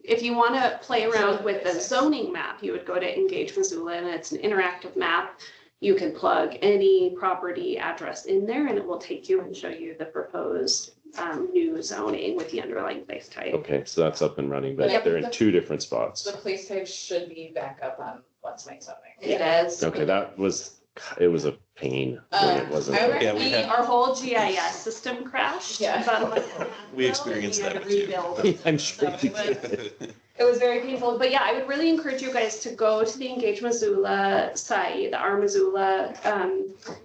if you want to play around with the zoning map, you would go to Engage Missoula, and it's an interactive map. You can plug any property address in there, and it will take you and show you the proposed new zoning with the underlying place type. Okay, so that's up and running, but Yep. they're in two different spots. The place type should be back up on What's My Zoning. It is. Okay, it was a pain when it wasn't. Yeah, we had- Our whole GIS system crashed. Yeah. about a month ago. We experienced We had that to too. rebuild. I'm sure you So it was- did. It was very painful, but yeah, I would really encourage you guys to go to the Engage Missoula site, the Our Missoula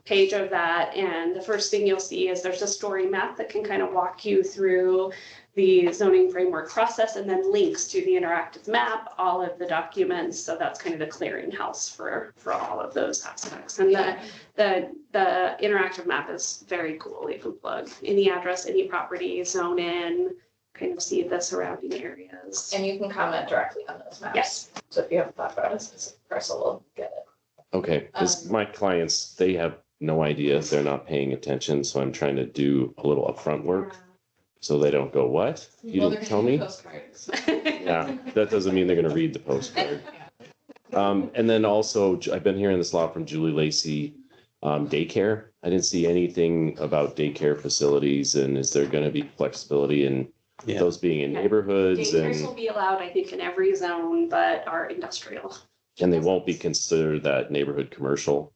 page of that. And the first thing you'll see is there's a story map that can kind of walk you through the zoning framework process, and then links to the interactive map, all of the documents. So that's kind of the clearinghouse for all of those aspects. And the interactive map is very cool. You can plug any address, any property, zone in, kind of see the surrounding areas. And you can comment directly on those maps. Yes. So if you have thought about a specific parcel, we'll get it. Okay, because my clients, they have no idea. They're not paying attention. So I'm trying to do a little upfront work so they don't go, what? You Well, didn't they're tell me? postcards. Yeah, that doesn't mean they're going to read the postcard. And then also, I've been hearing this a lot from Julie Lacey, daycare. I didn't see anything about daycare facilities, and is there going to be flexibility in Yeah. those being in neighborhoods, Daycares will and be allowed, I think, in every zone, but are industrial. they won't be considered that neighborhood commercial?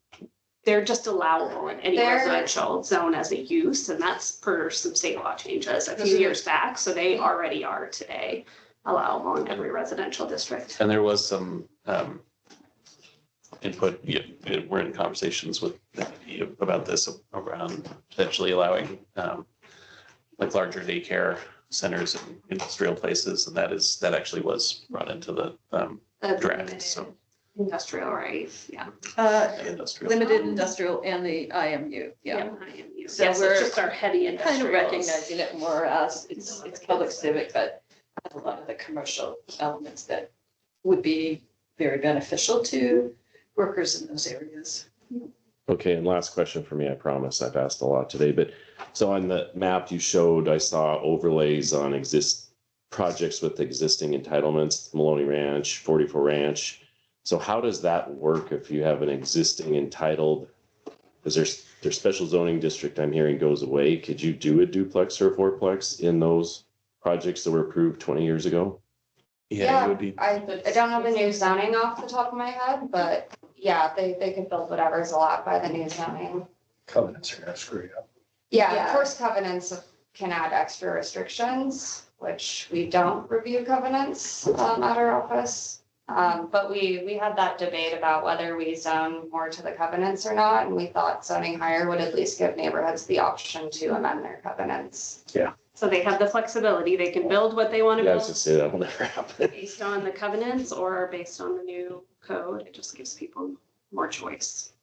They're just allowable in any They're- residential zone as a use, and that's per some state law changes a few years back. So they already are today allowable in every residential district. And there was some input, we're in conversations with you about this around potentially allowing like larger daycare centers in industrial places, and that actually was brought into the draft, so. Industrial, right? Yeah. Industrial. Limited industrial and the IMU, yeah. IMU. So Yes, we're it's just our heavy Kind of industrials. recognizing it more as it's public civic, but has a lot of the commercial elements that would be very beneficial to workers in those areas. Okay, and last question for me, I promise I've asked a lot today, but so on the map you showed, I saw overlays on projects with existing entitlements, Maloney Ranch, 44 Ranch. So how does that work if you have an existing entitled, is their special zoning district I'm hearing goes away? Could you do a duplex or a fourplex in those projects that were approved 20 years ago? Yeah, it would be. I don't have the new zoning off the top of my head, but yeah, they could build whatever's allowed by the new zoning. Covenants are gonna screw you up. Yeah, Yeah. of course, covenants can add extra restrictions, which we don't review covenants at our office. But we had that debate about whether we zone more to the covenants or not, and we thought zoning higher would at least give neighborhoods the option to amend their covenants. Yeah. So they have the flexibility, they can build what they want to Yeah, I was build gonna say that'll never happen. based on the covenants or based on the new code. It just gives people more choice.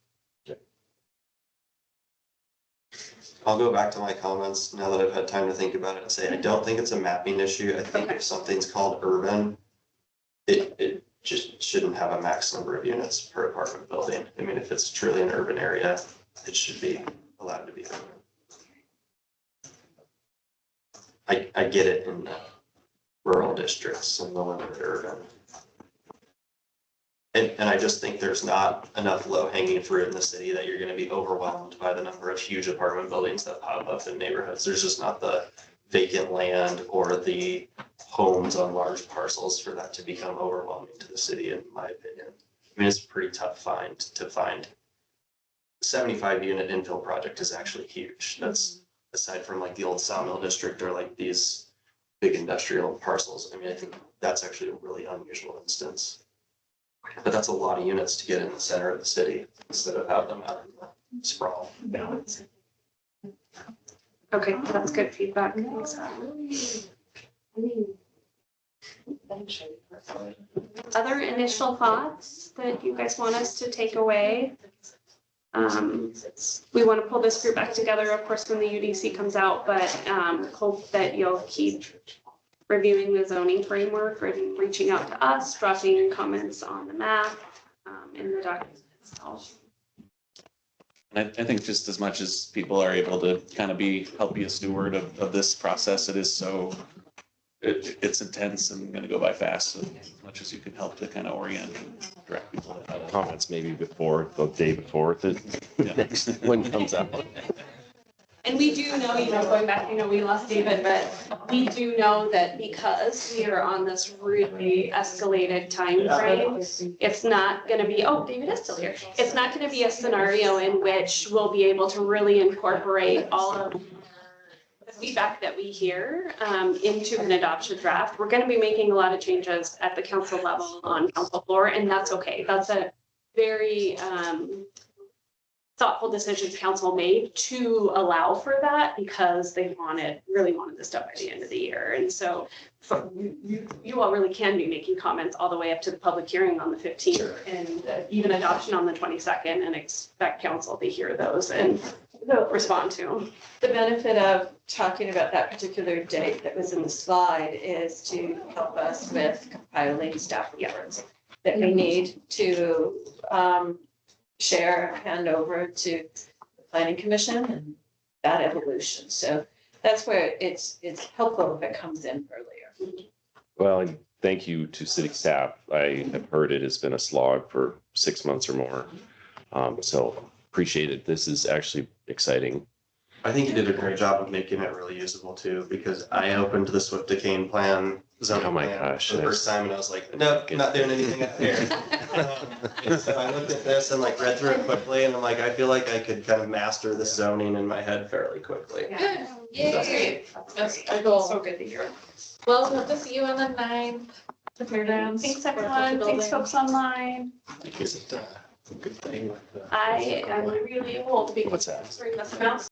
I'll go back to my comments now that I've had time to think about it and say, I don't think it's a mapping issue. I think if something's called urban, it just shouldn't have a max number of units per apartment building. I mean, if it's truly an urban area, it should be allowed to be urban. I get it in the rural districts and the limited urban. And I just think there's not enough low hanging fruit in the city that you're gonna be overwhelmed by the number of huge apartment buildings that pop up in neighborhoods. There's just not the vacant land or the homes on large parcels for that to become overwhelming to the city, in my opinion. I mean, it's a pretty tough find to find. 75 unit infill project is actually huge. That's aside from like the old sawmill district or like these big industrial parcels. I mean, I think that's actually a really unusual instance. But that's a lot of units to get in the center of the city instead of have them out in the sprawl. Okay, that's good feedback. Other initial thoughts that you guys want us to take away? We want to pull this group back together, of course, when the UDC comes out, but hope that you'll keep reviewing the zoning framework, reaching out to us, dropping comments on the map, in the document itself. I think just as much as people are able to kind of help be a steward of this process, it is so, it's intense and gonna go by fast. So as much as you can help to kind of orient and direct people to how to. Comments maybe before, the day before the Yeah. next one comes out. And we do know, going back, we lost David, but we do know that because we are on this really escalated timeframe, it's not gonna be, oh, David is still here. It's not gonna be a scenario in which we'll be able to really incorporate all of the feedback that we hear into an adoption draft. We're gonna be making a lot of changes at the council level on council floor, and that's okay. That's a very thoughtful decisions council made to allow for that because they really wanted this done by the end of the year. And so you all really can be making comments all the way up to the public hearing on the 15th and even adoption on the 22nd, and expect council to hear those and respond to them. The benefit of talking about that particular date that was in the slide is to help us with compiling staff reports that we need to share, hand over to the planning commission and that evolution. So that's where it's helpful if it comes in earlier. Well, and thank you to city staff. I have heard it has been a slog for 6 months or more. So appreciate it. This is actually exciting. I think you did a great job of making it really usable too, because I opened the Swift Decane plan, zoning Oh my plan gosh, for the first time, and I was like, nope, not doing anything up here. And so I looked at this and like read through it quickly, and I'm like, I feel like I could kind of master this zoning in my head fairly quickly. Good. Yay. That's our goal. So good to hear. Well, we'll have to see you on the 9th. The fairgrounds. Thanks everyone. Thanks folks online. Is it a good thing with the? I am really old because What's that? bring this mouse